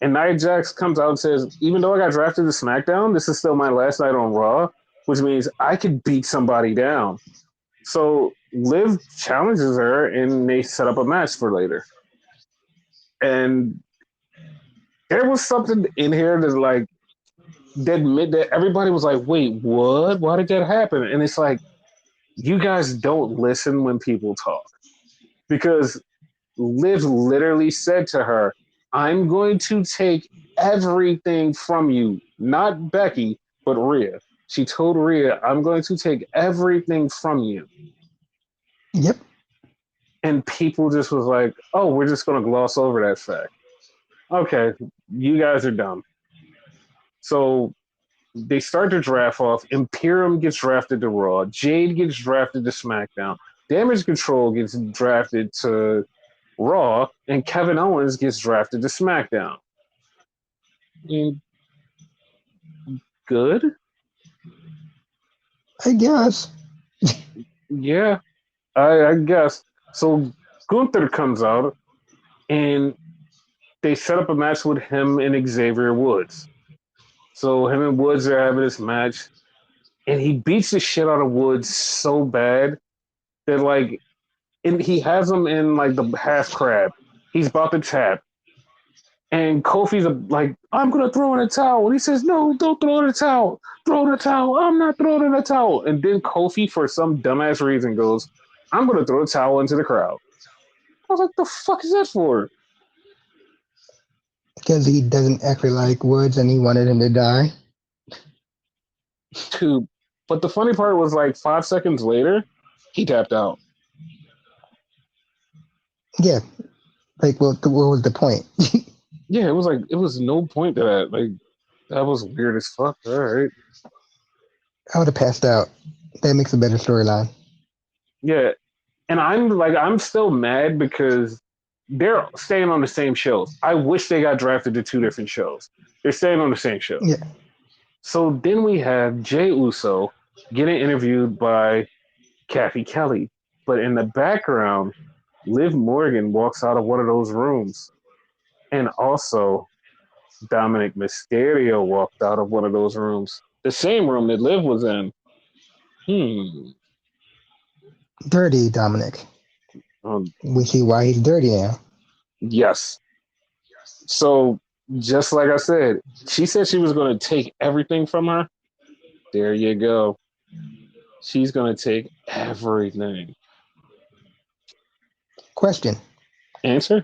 And Nia Jax comes out and says, even though I got drafted to SmackDown, this is still my last night on Raw, which means I could beat somebody down. So Liv challenges her, and they set up a match for later. And there was something in here that everybody was like, wait, what? Why did that happen? And it's like, you guys don't listen when people talk. Because Liv literally said to her, I'm going to take everything from you, not Becky, but Rhea. She told Rhea, I'm going to take everything from you. Yep. And people just was like, oh, we're just going to gloss over that fact. Okay, you guys are dumb. So they start to draft off. Imperium gets drafted to Raw. Jade gets drafted to SmackDown. Damage Control gets drafted to Raw, and Kevin Owens gets drafted to SmackDown. Good? I guess. Yeah, I guess. So Gunther comes out, and they set up a match with him and Xavier Woods. So him and Woods are having this match, and he beats the shit out of Woods so bad that, like, and he has him in, like, the half crab. He's about to tap. And Kofi's like, I'm going to throw in a towel. And he says, no, don't throw in a towel. Throw in a towel. I'm not throwing in a towel. And then Kofi, for some dumbass reason, goes, I'm going to throw a towel into the crowd. I was like, the fuck is that for? Because he doesn't actually like Woods and he wanted him to die. But the funny part was, like, 5 seconds later, he tapped out. Yeah. Like, what was the point? Yeah, it was no point to that. Like, that was weird as fuck. All right. I would have passed out. That makes a better storyline. Yeah. And I'm still mad because they're staying on the same shows. I wish they got drafted to 2 different shows. They're staying on the same show. Yeah. So then we have Jey Uso getting interviewed by Kathy Kelly. But in the background, Liv Morgan walks out of one of those rooms. And also, Dominic Mysterio walked out of one of those rooms. The same room that Liv was in. Dirty Dominic. We see why he's dirty now. Yes. So, just like I said, she said she was going to take everything from her. There you go. She's gonna take everything. Question: Answer?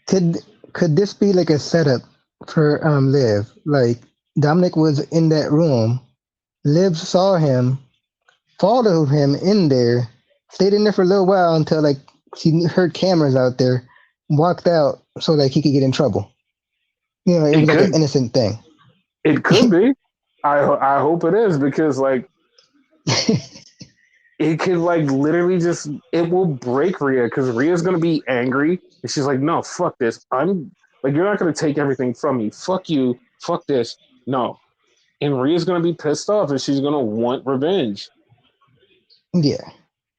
Could could this be like a setup for Liv? Like Dominic was in that room, Liv saw him, followed him in there, stayed in there for a little while until like she heard cameras out there, walked out so like he could get in trouble. You know, it It was like an could. innocent thing. It could be. I hope it is because like it could like literally just it will break Rhea because Rhea's gonna be angry and she's like, no, fuck this. I'm like you're not gonna take everything from me. Fuck you. Fuck this. No. And Rhea's gonna be pissed off and she's gonna want revenge. Yeah.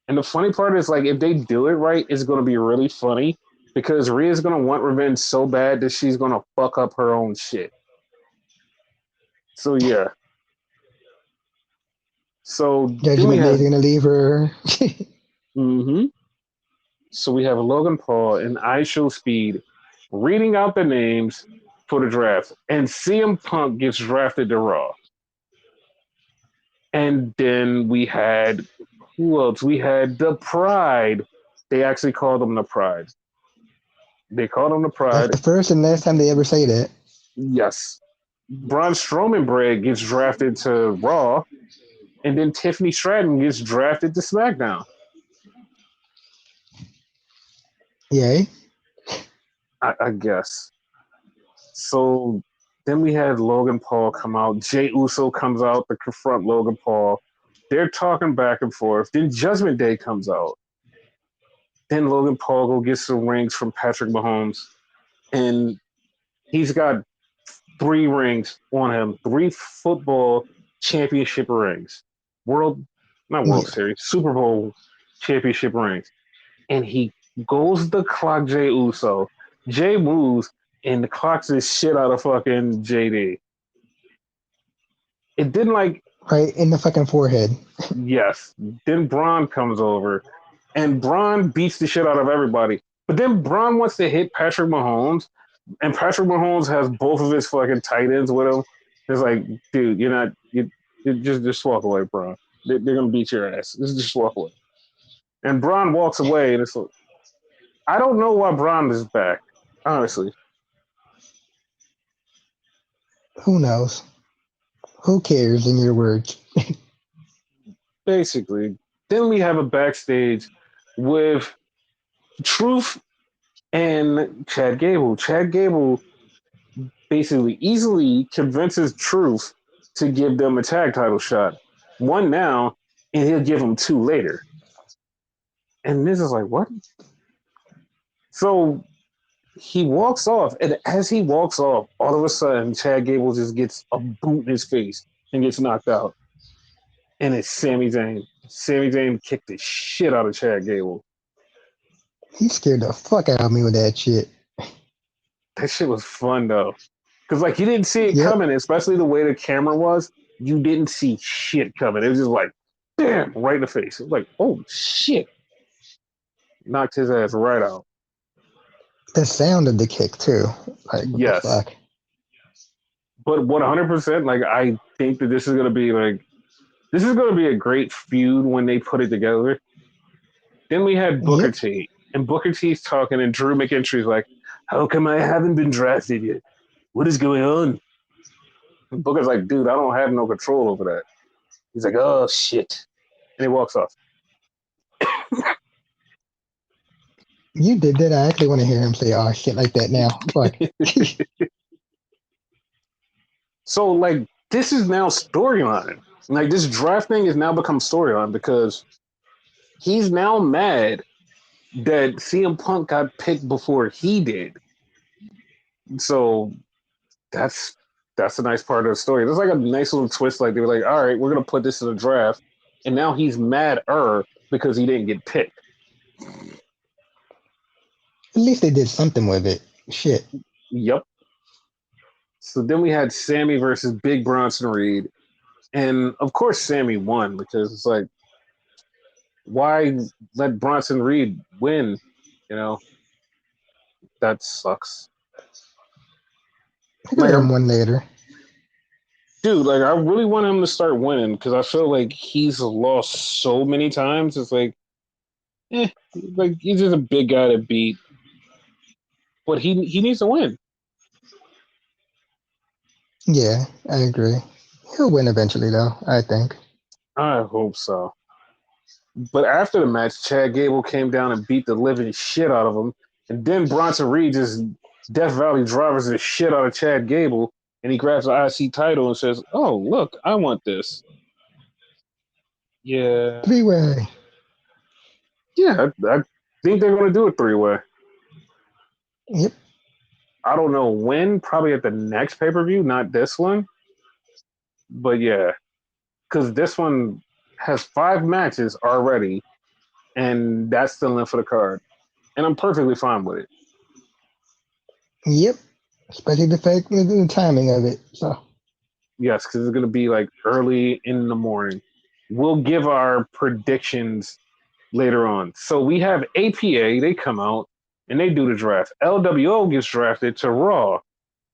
And the funny part is like if they do it right, it's gonna be really funny because Rhea's gonna want revenge so bad that she's gonna fuck up her own shit. So yeah. So then we Judgment Day's have gonna leave her. mm-hmm. So we have Logan Paul and I Show Speed reading out the names for the draft, and CM Punk gets drafted to Raw. And then we had who else? We had the Pride. They actually called them the Pride. They called them the That's Pride. the first and last time they ever say that. Yes. Braun Strowman Brad gets drafted to Raw, and then Tiffany Stratton gets drafted to SmackDown. Yay. I guess. So then we had Logan Paul come out. Jay Uso comes out to confront Logan Paul. They're talking back and forth. Then Judgment Day comes out. Then Logan Paul go get some rings from Patrick Mahomes. And he's got 3 rings on him. 3 football championship rings. Not World Yeah. Series, Super Bowl championship rings. And he goes to clock Jay Uso. Jay moves and clocks the shit out of fucking JD. It didn't like Right in the fucking forehead. yes. Then Braun comes over and Braun beats the shit out of everybody. But then Braun wants to hit Patrick Mahomes, and Patrick Mahomes has both of his fucking tight ends with him. It's like, dude, you're not you just walk away, Braun. They're gonna beat your ass. Just walk away. And Braun walks away, and it's like, I don't know why Braun is back, honestly. Who knows? Who cares, in your words? Basically. Then we have a backstage with Truth and Chad Gable. Chad Gable basically easily convinces Truth to give them a tag title shot. 1 now, and he'll give them 2 later. And Miz is like, what? So he walks off, and as he walks off, all of a sudden, Chad Gable just gets a boot in his face and gets knocked out. And it's Sami Zayn. Sami Zayn kicked the shit out of Chad Gable. He scared the fuck out of me with that shit. That shit was fun, though. Because, like, you didn't see it Yep. coming, especially the way the camera was. You didn't see shit coming. It was just like, bam, right in the face. It was like, oh, shit. Knocked his ass right out. The sound of the kick too. Like what Yes. the fuck? But 100%, like, I think that this is going to be, like, this is going to be a great feud when they put it together. Then we had Booker Yep. T. And Booker T's talking, and Drew McIntyre's like, how come I haven't been drafted yet? What is going on? And Booker's like, dude, I don't have no control over that. He's like, oh, shit. And he walks off. You did that. I actually want to hear him say "oh shit" like that now. Fuck. So, like, this is now storyline. Like, this draft thing has now become storyline because he's now mad that CM Punk got picked before he did. So that's a nice part of the story. There's like a nice little twist. Like they were like, all right, we're gonna put this in the draft, and now he's mad because he didn't get picked. At least they did something with it. Shit. Yep. So then we had Sammy versus Big Bronson Reed, and of course Sammy won because it's like, why let Bronson Reed win? You know, that sucks. I could have him one later. dude, like I really want him to start winning because I feel like he's lost so many times. It's like he's just a big guy to beat, but he needs to win. Yeah, I agree. He'll win eventually, though. I think. I hope so. But after the match, Chad Gable came down and beat the living shit out of him, and then Bronson Reed just Death Valley drivers the shit out of Chad Gable, and he grabs the IC title and says, "Oh, look, I want this." Yeah, 3-way. yeah, I think they're going to do a 3-way. Yep. I don't know when, probably at the next pay per view, not this one. But yeah, because this one has 5 matches already, and that's still in for the card. And I'm perfectly fine with it. Yep. Especially the fact the timing of it. So. Yes, because it's going to be like early in the morning. We'll give our predictions later on. So we have APA, they come out and they do the draft. LWO gets drafted to Raw.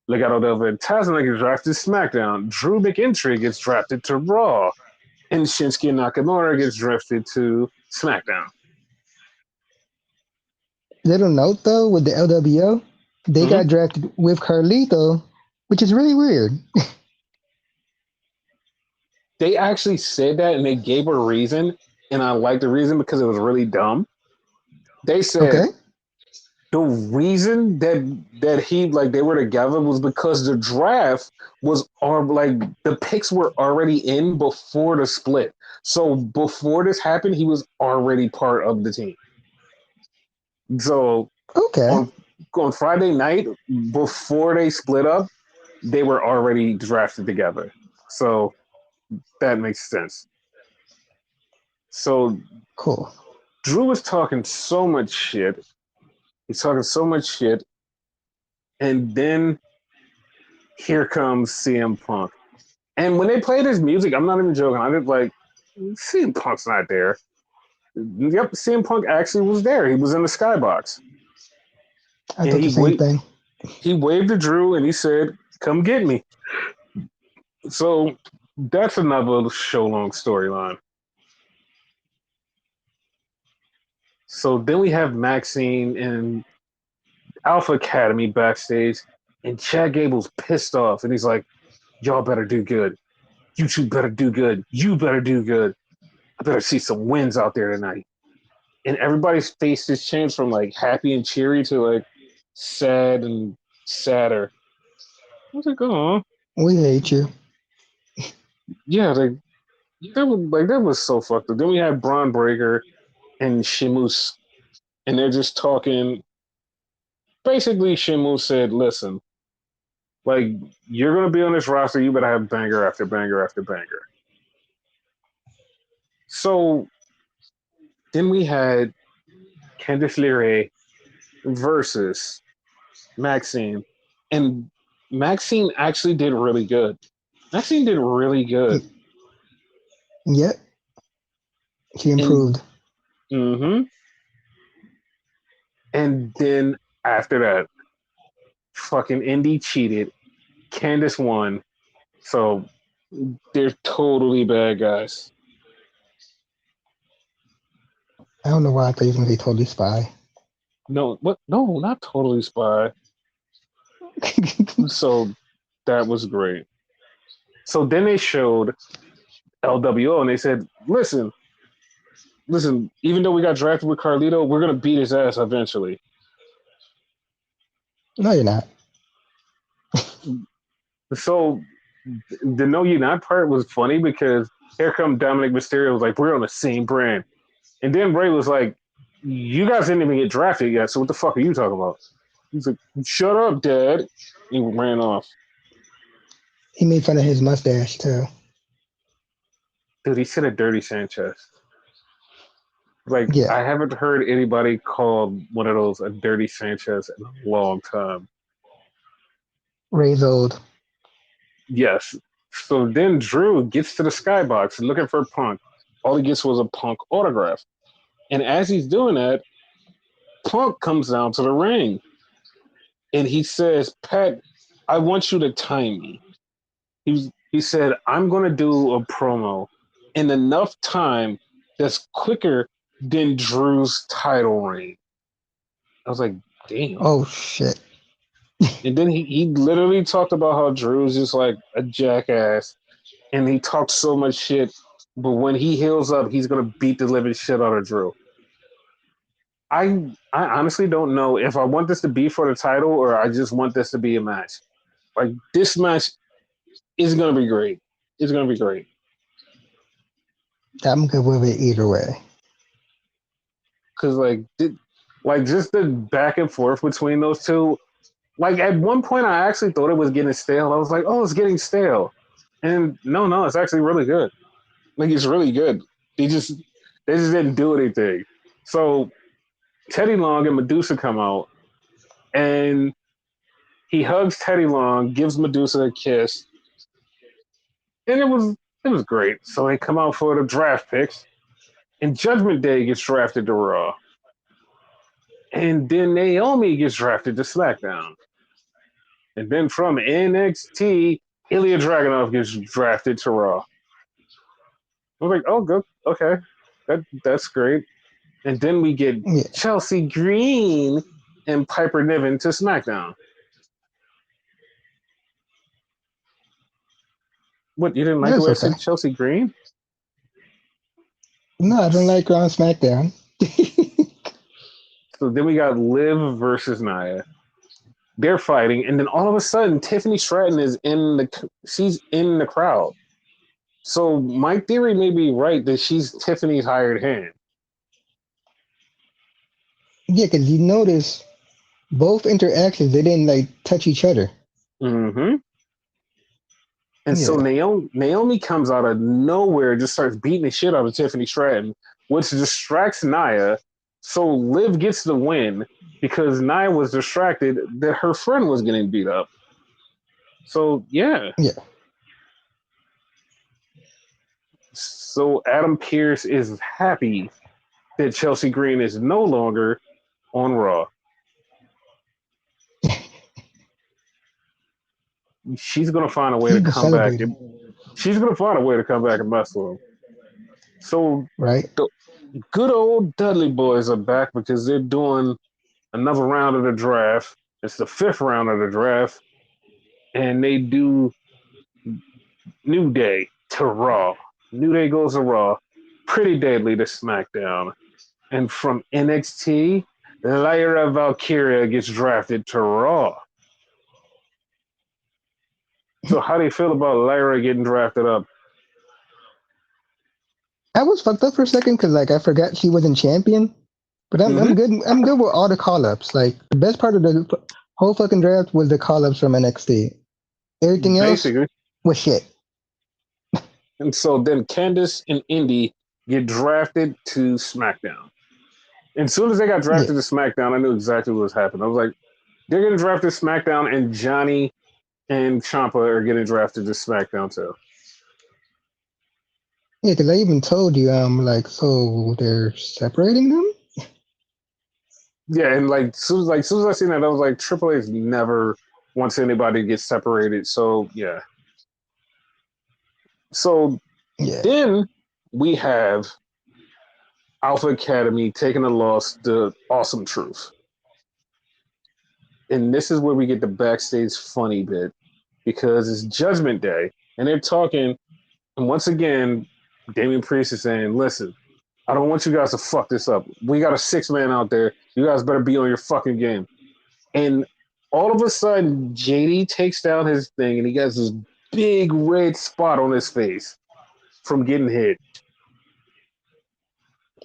Legado del Fantasma gets drafted to SmackDown. Drew McIntyre gets drafted to Raw. And Shinsuke Nakamura gets drafted to SmackDown. Little note though, with the LWO, they got drafted with Carlito, which is really weird. They actually said that and they gave a reason, and I like the reason because it was really dumb. They said the reason that he like they were together was because the draft was like the picks were already in before the split. So before this happened, he was already part of the team. So on Friday night, before they split up, they were already drafted together. So that makes sense. So cool. Drew was talking so much shit. He's talking so much shit. And then here comes CM Punk. And when they played his music, I'm not even joking. I was like, CM Punk's not there. Yep, CM Punk actually was there. He was in the skybox. I thought the same thing. He waved to Drew and he said, "Come get me." So that's another show long storyline. So then we have Maxine and Alpha Academy backstage, and Chad Gable's pissed off, and he's like, "Y'all better do good. You two better do good. You better do good. I better see some wins out there tonight." And everybody's face just changed from like happy and cheery to like sad and sadder. I was like, "Oh, we hate you." Yeah, that was so fucked up. Then we had Braun Breaker and Sheamus, and they're just talking. Basically, Sheamus said, "Listen, like you're gonna be on this roster, you better have banger after banger after banger." So then we had Candice LeRae versus Maxine, and Maxine actually did really good. Maxine did really good. Yep. She improved. And then after that, fucking Indy cheated. Candice won. So they're totally bad guys. I don't know why I thought he was going to be totally spy. No, what? No, not totally spy. So that was great. So then they showed LWO and they said, listen, even though we got drafted with Carlito, we're going to beat his ass eventually. No, you're not. So the no, you're not part was funny because here come Dominic Mysterio was like, we're on the same brand. And then Ray was like, you guys didn't even get drafted yet, so what the fuck are you talking about? He's like, shut up, Dad. He ran off. He made fun of his mustache, too. Dude, he said a dirty Sanchez. Like, yeah. I haven't heard anybody call one of those a dirty Sanchez in a long time. Ray's old. Yes. So then Drew gets to the skybox looking for Punk. All he gets was a Punk autograph. And as he's doing that, Punk comes down to the ring. And he says, Pat, I want you to time me. He said, "I'm going to do a promo in enough time that's quicker than Drew's title reign." I was like, "Damn." Oh shit. And then he literally talked about how Drew's just like a jackass, and he talked so much shit. But when he heals up, he's gonna beat the living shit out of Drew. I honestly don't know if I want this to be for the title or I just want this to be a match. Like this match is gonna be great. It's gonna be great. I'm good with it either way. Cause like just the back and forth between those two. Like at one point, I actually thought it was getting stale. I was like, "Oh, it's getting stale," and no, it's actually really good. Like it's really good. They just didn't do anything. So Teddy Long and Medusa come out, and he hugs Teddy Long, gives Medusa a kiss, and it was great. So they come out for the draft picks, and Judgment Day gets drafted to Raw, and then Naomi gets drafted to SmackDown, and then from NXT, Ilya Dragunov gets drafted to Raw. I was like, oh, good, okay, that's great. And then we get Yeah, Chelsea Green and Piper Niven to SmackDown. What, you didn't like the that's way I okay. said Chelsea Green? No, I don't like her on SmackDown. So then we got Liv versus Nia. They're fighting, and then all of a sudden, Tiffany Stratton she's in the crowd. So my theory may be right that she's Tiffany's hired hand. Yeah, because you notice both interactions, they didn't like touch each other. Mm-hmm. And so Yeah. Naomi comes out of nowhere, just starts beating the shit out of Tiffany Stratton, which distracts Nia. So Liv gets the win because Nia was distracted that her friend was getting beat up. So yeah. Yeah. So Adam Pearce is happy that Chelsea Green is no longer on Raw. She's gonna find a way He to was come back. celebrating, She's gonna find a way to come back and mess with him. So right? the good old Dudley boys are back because they're doing another round of the draft. It's the 5th round of the draft, and they do New Day to Raw. New Day goes to Raw. Pretty Deadly to SmackDown. And from NXT, Lyra Valkyria gets drafted to Raw. So how do you feel about Lyra getting drafted up? I was fucked up for a second because like I forgot she wasn't champion. But I'm Mm-hmm. good. I'm good with all the call ups. Like the best part of the whole fucking draft was the call ups from NXT. Everything else Basically. was shit. And so then Candice and Indy get drafted to SmackDown. And as soon as they got Yeah. drafted to SmackDown, I knew exactly what was happening. I was like, they're getting drafted to SmackDown, and Johnny and Ciampa are getting drafted to SmackDown too. Yeah, because I even told you, like, so they're separating them? Yeah, and like soon as I seen that, I was like, Triple H never wants anybody to get separated. So yeah. So Yeah. then we have Alpha Academy taking a loss to Awesome Truth. And this is where we get the backstage funny bit because it's Judgment Day and they're talking. And once again, Damian Priest is saying, listen, I don't want you guys to fuck this up. We got a 6-man out there. You guys better be on your fucking game. And all of a sudden, JD takes down his thing and he gets this big red spot on his face from getting hit.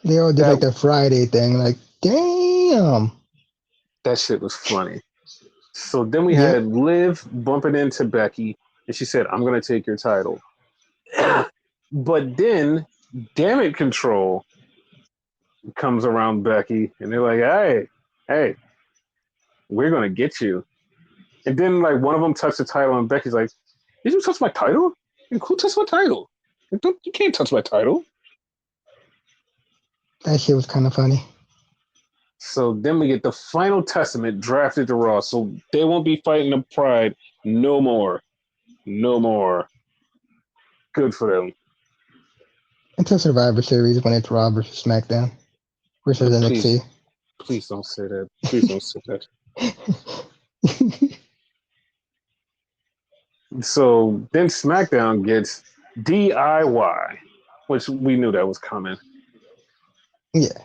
They all did like the Friday thing. Like, damn. That shit was funny. So then we Yep. had Liv bumping into Becky, and she said, I'm going to take your title. But then Damage Control comes around Becky, and they're like, hey, we're going to get you. And then like one of them touched the title, and Becky's like, did you touch my title? Like, who touched my title? You can't touch my title. That shit was kind of funny. So then we get the Final Testament drafted to Raw. So they won't be fighting the Pride no more. No more. Good for them. Until Survivor Series when it's Raw versus SmackDown versus NXT. Please don't say that. Please don't say that. So then SmackDown gets DIY, which we knew that was coming. Yeah.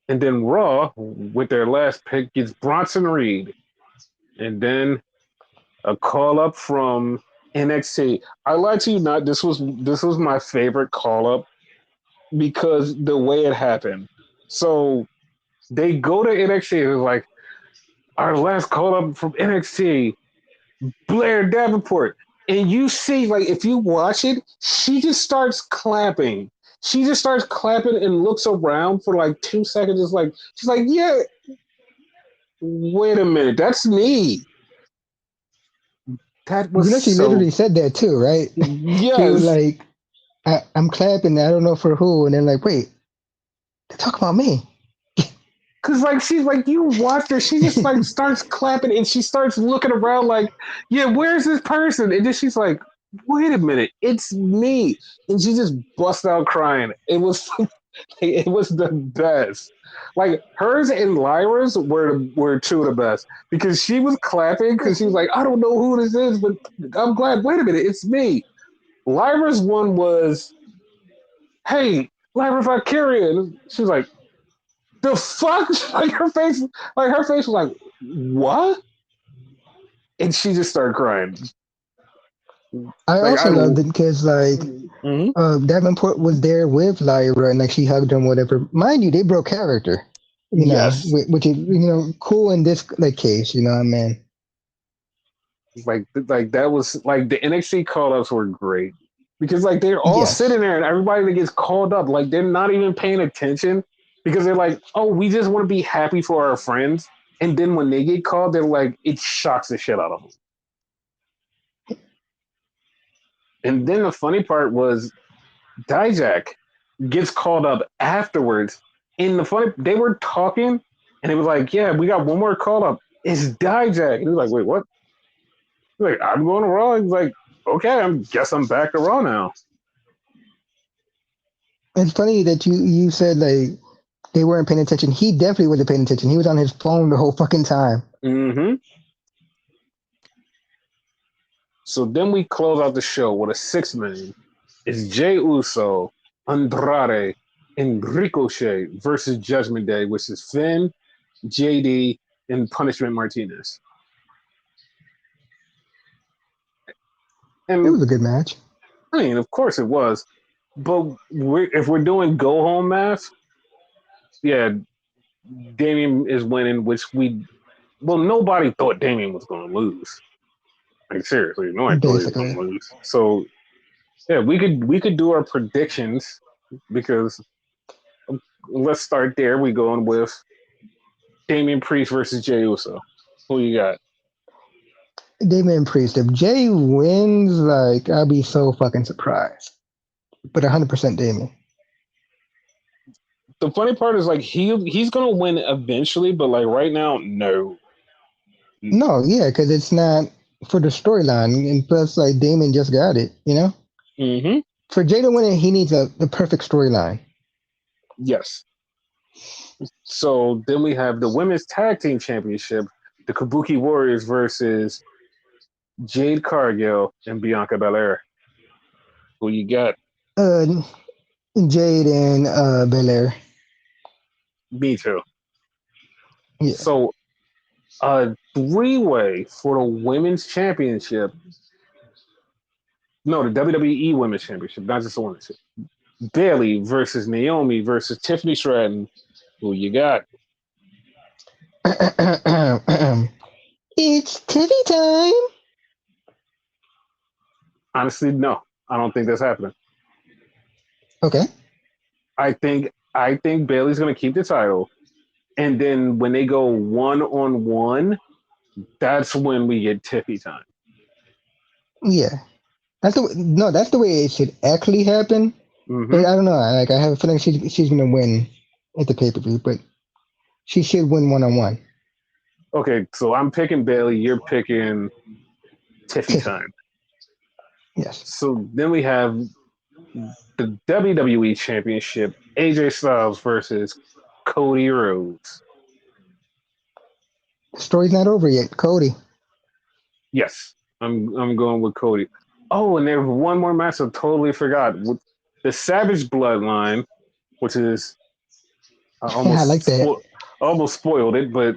And then Raw, with their last pick, gets Bronson Reed. And then a call up from NXT. I lied to you not. This was my favorite call up because the way it happened. So they go to NXT and it's like, our last call up from NXT, Blair Davenport. And you see, like, if you watch it, she just starts clapping. She just starts clapping and looks around for like 2 seconds. It's like, she's like, yeah, wait a minute, that's me. That was she literally said that too, right? Yes. She was like, I'm clapping, I don't know for who. And then like, wait, they talk about me. Cause like she's like, you watch her, she just like starts clapping and she starts looking around like, yeah, where's this person? And then she's like, wait a minute, it's me. And she just busts out crying. It was the best. Like hers and Lyra's were two of the best because she was clapping because she was like, I don't know who this is, but I'm glad. Wait a minute, it's me. Lyra's one was, hey, Lyra Valkyria. She was like, the fuck? Like her face was like, what? And she just started crying. I also loved it because like Davenport was there with Lyra and like she hugged him, whatever. Mind you, they broke character. You know, which is cool in this like case. You know what I mean? Like that was like the NXT call ups were great because like they're all sitting there and everybody that gets called up, like they're not even paying attention because they're like, oh, we just want to be happy for our friends. And then when they get called, they're like, it shocks the shit out of them. And then the funny part was Dijak gets called up afterwards. And they were talking and it was like, yeah, we got one more call up. It's Dijak. And he was like, wait, what? He's like, I'm going to Raw. He's like, okay, I guess I'm back to Raw now. It's funny that you said like they weren't paying attention. He definitely wasn't paying attention. He was on his phone the whole fucking time. Mm-hmm. So then we close out the show with a 6-man. It's Jey Uso, Andrade, and Ricochet versus Judgment Day, which is Finn, JD, and Punishment Martinez. And it was a good match. I mean, of course it was. But if we're doing go-home math, yeah, Damian is winning, which nobody thought Damian was going to lose. Like, seriously, nobody thought he was going to lose. So, yeah, we could do our predictions because let's start there. We going with Damian Priest versus Jey Uso. Who you got? Damian Priest. If Jey wins, like, I'll be so fucking surprised. But 100% Damian. The funny part is, like, he's going to win eventually, but, like, right now, no. No, yeah, because it's not for the storyline. And plus, like, Damian just got it, you know? Mm-hmm. For Jey to win it, he needs the perfect storyline. Yes. So then we have the Women's Tag Team Championship, the Kabuki Warriors versus Jade Cargill and Bianca Belair. Who you got? Jade and Belair. Me too. Yeah. So a 3-way for the Women's Championship. No, the WWE Women's Championship, not just the Women's. Bayley versus Naomi versus Tiffany Stratton. Who you got? It's Tiffy time. Honestly, no. I don't think that's happening. Okay. I think Bayley's going to keep the title. And then when they go 1-on-1, that's when we get Tiffy time. Yeah. That's the way it should actually happen. Mm-hmm. But I don't know. Like, I have a feeling she's going to win at the pay-per-view, but she should win 1-on-1. Okay, so I'm picking Bayley. You're picking Tiffy time. Yes. So then we have the WWE Championship, AJ Styles versus Cody Rhodes. The story's not over yet. Cody. Yes, I'm going with Cody. Oh, and there's one more match I totally forgot. With the Savage Bloodline, which is I I like that. almost spoiled it, but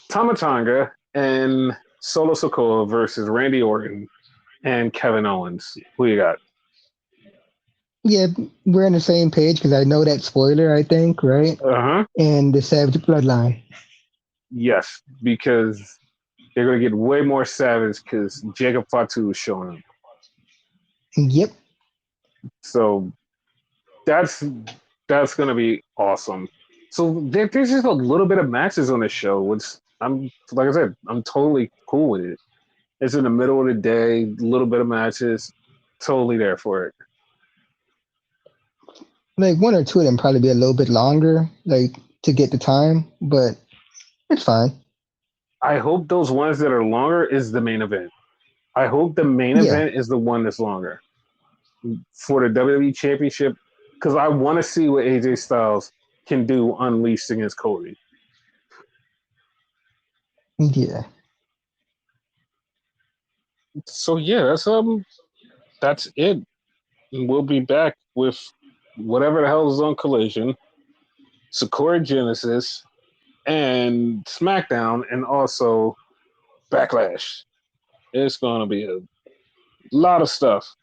Tamatanga and Solo Sokoa versus Randy Orton and Kevin Owens. Who you got? Yeah, we're on the same page because I know that spoiler, I think, right? Uh-huh. And the Savage Bloodline. Yes, because they're gonna get way more savage because Jacob Fatu is showing up. Yep. So that's gonna be awesome. So there's just a little bit of matches on the show, which I'm like I said, I'm totally cool with it. It's in the middle of the day, a little bit of matches, totally there for it. Like one or two of them probably be a little bit longer, like to get the time, but it's fine. I hope those ones that are longer is the main event. I hope the main Yeah. event is the one that's longer for the WWE Championship because I want to see what AJ Styles can do unleashed against Cody. Yeah. So yeah, that's it. And we'll be back with whatever the hell is on Collision, Sakura Genesis, and SmackDown, and also Backlash. It's gonna be a lot of stuff.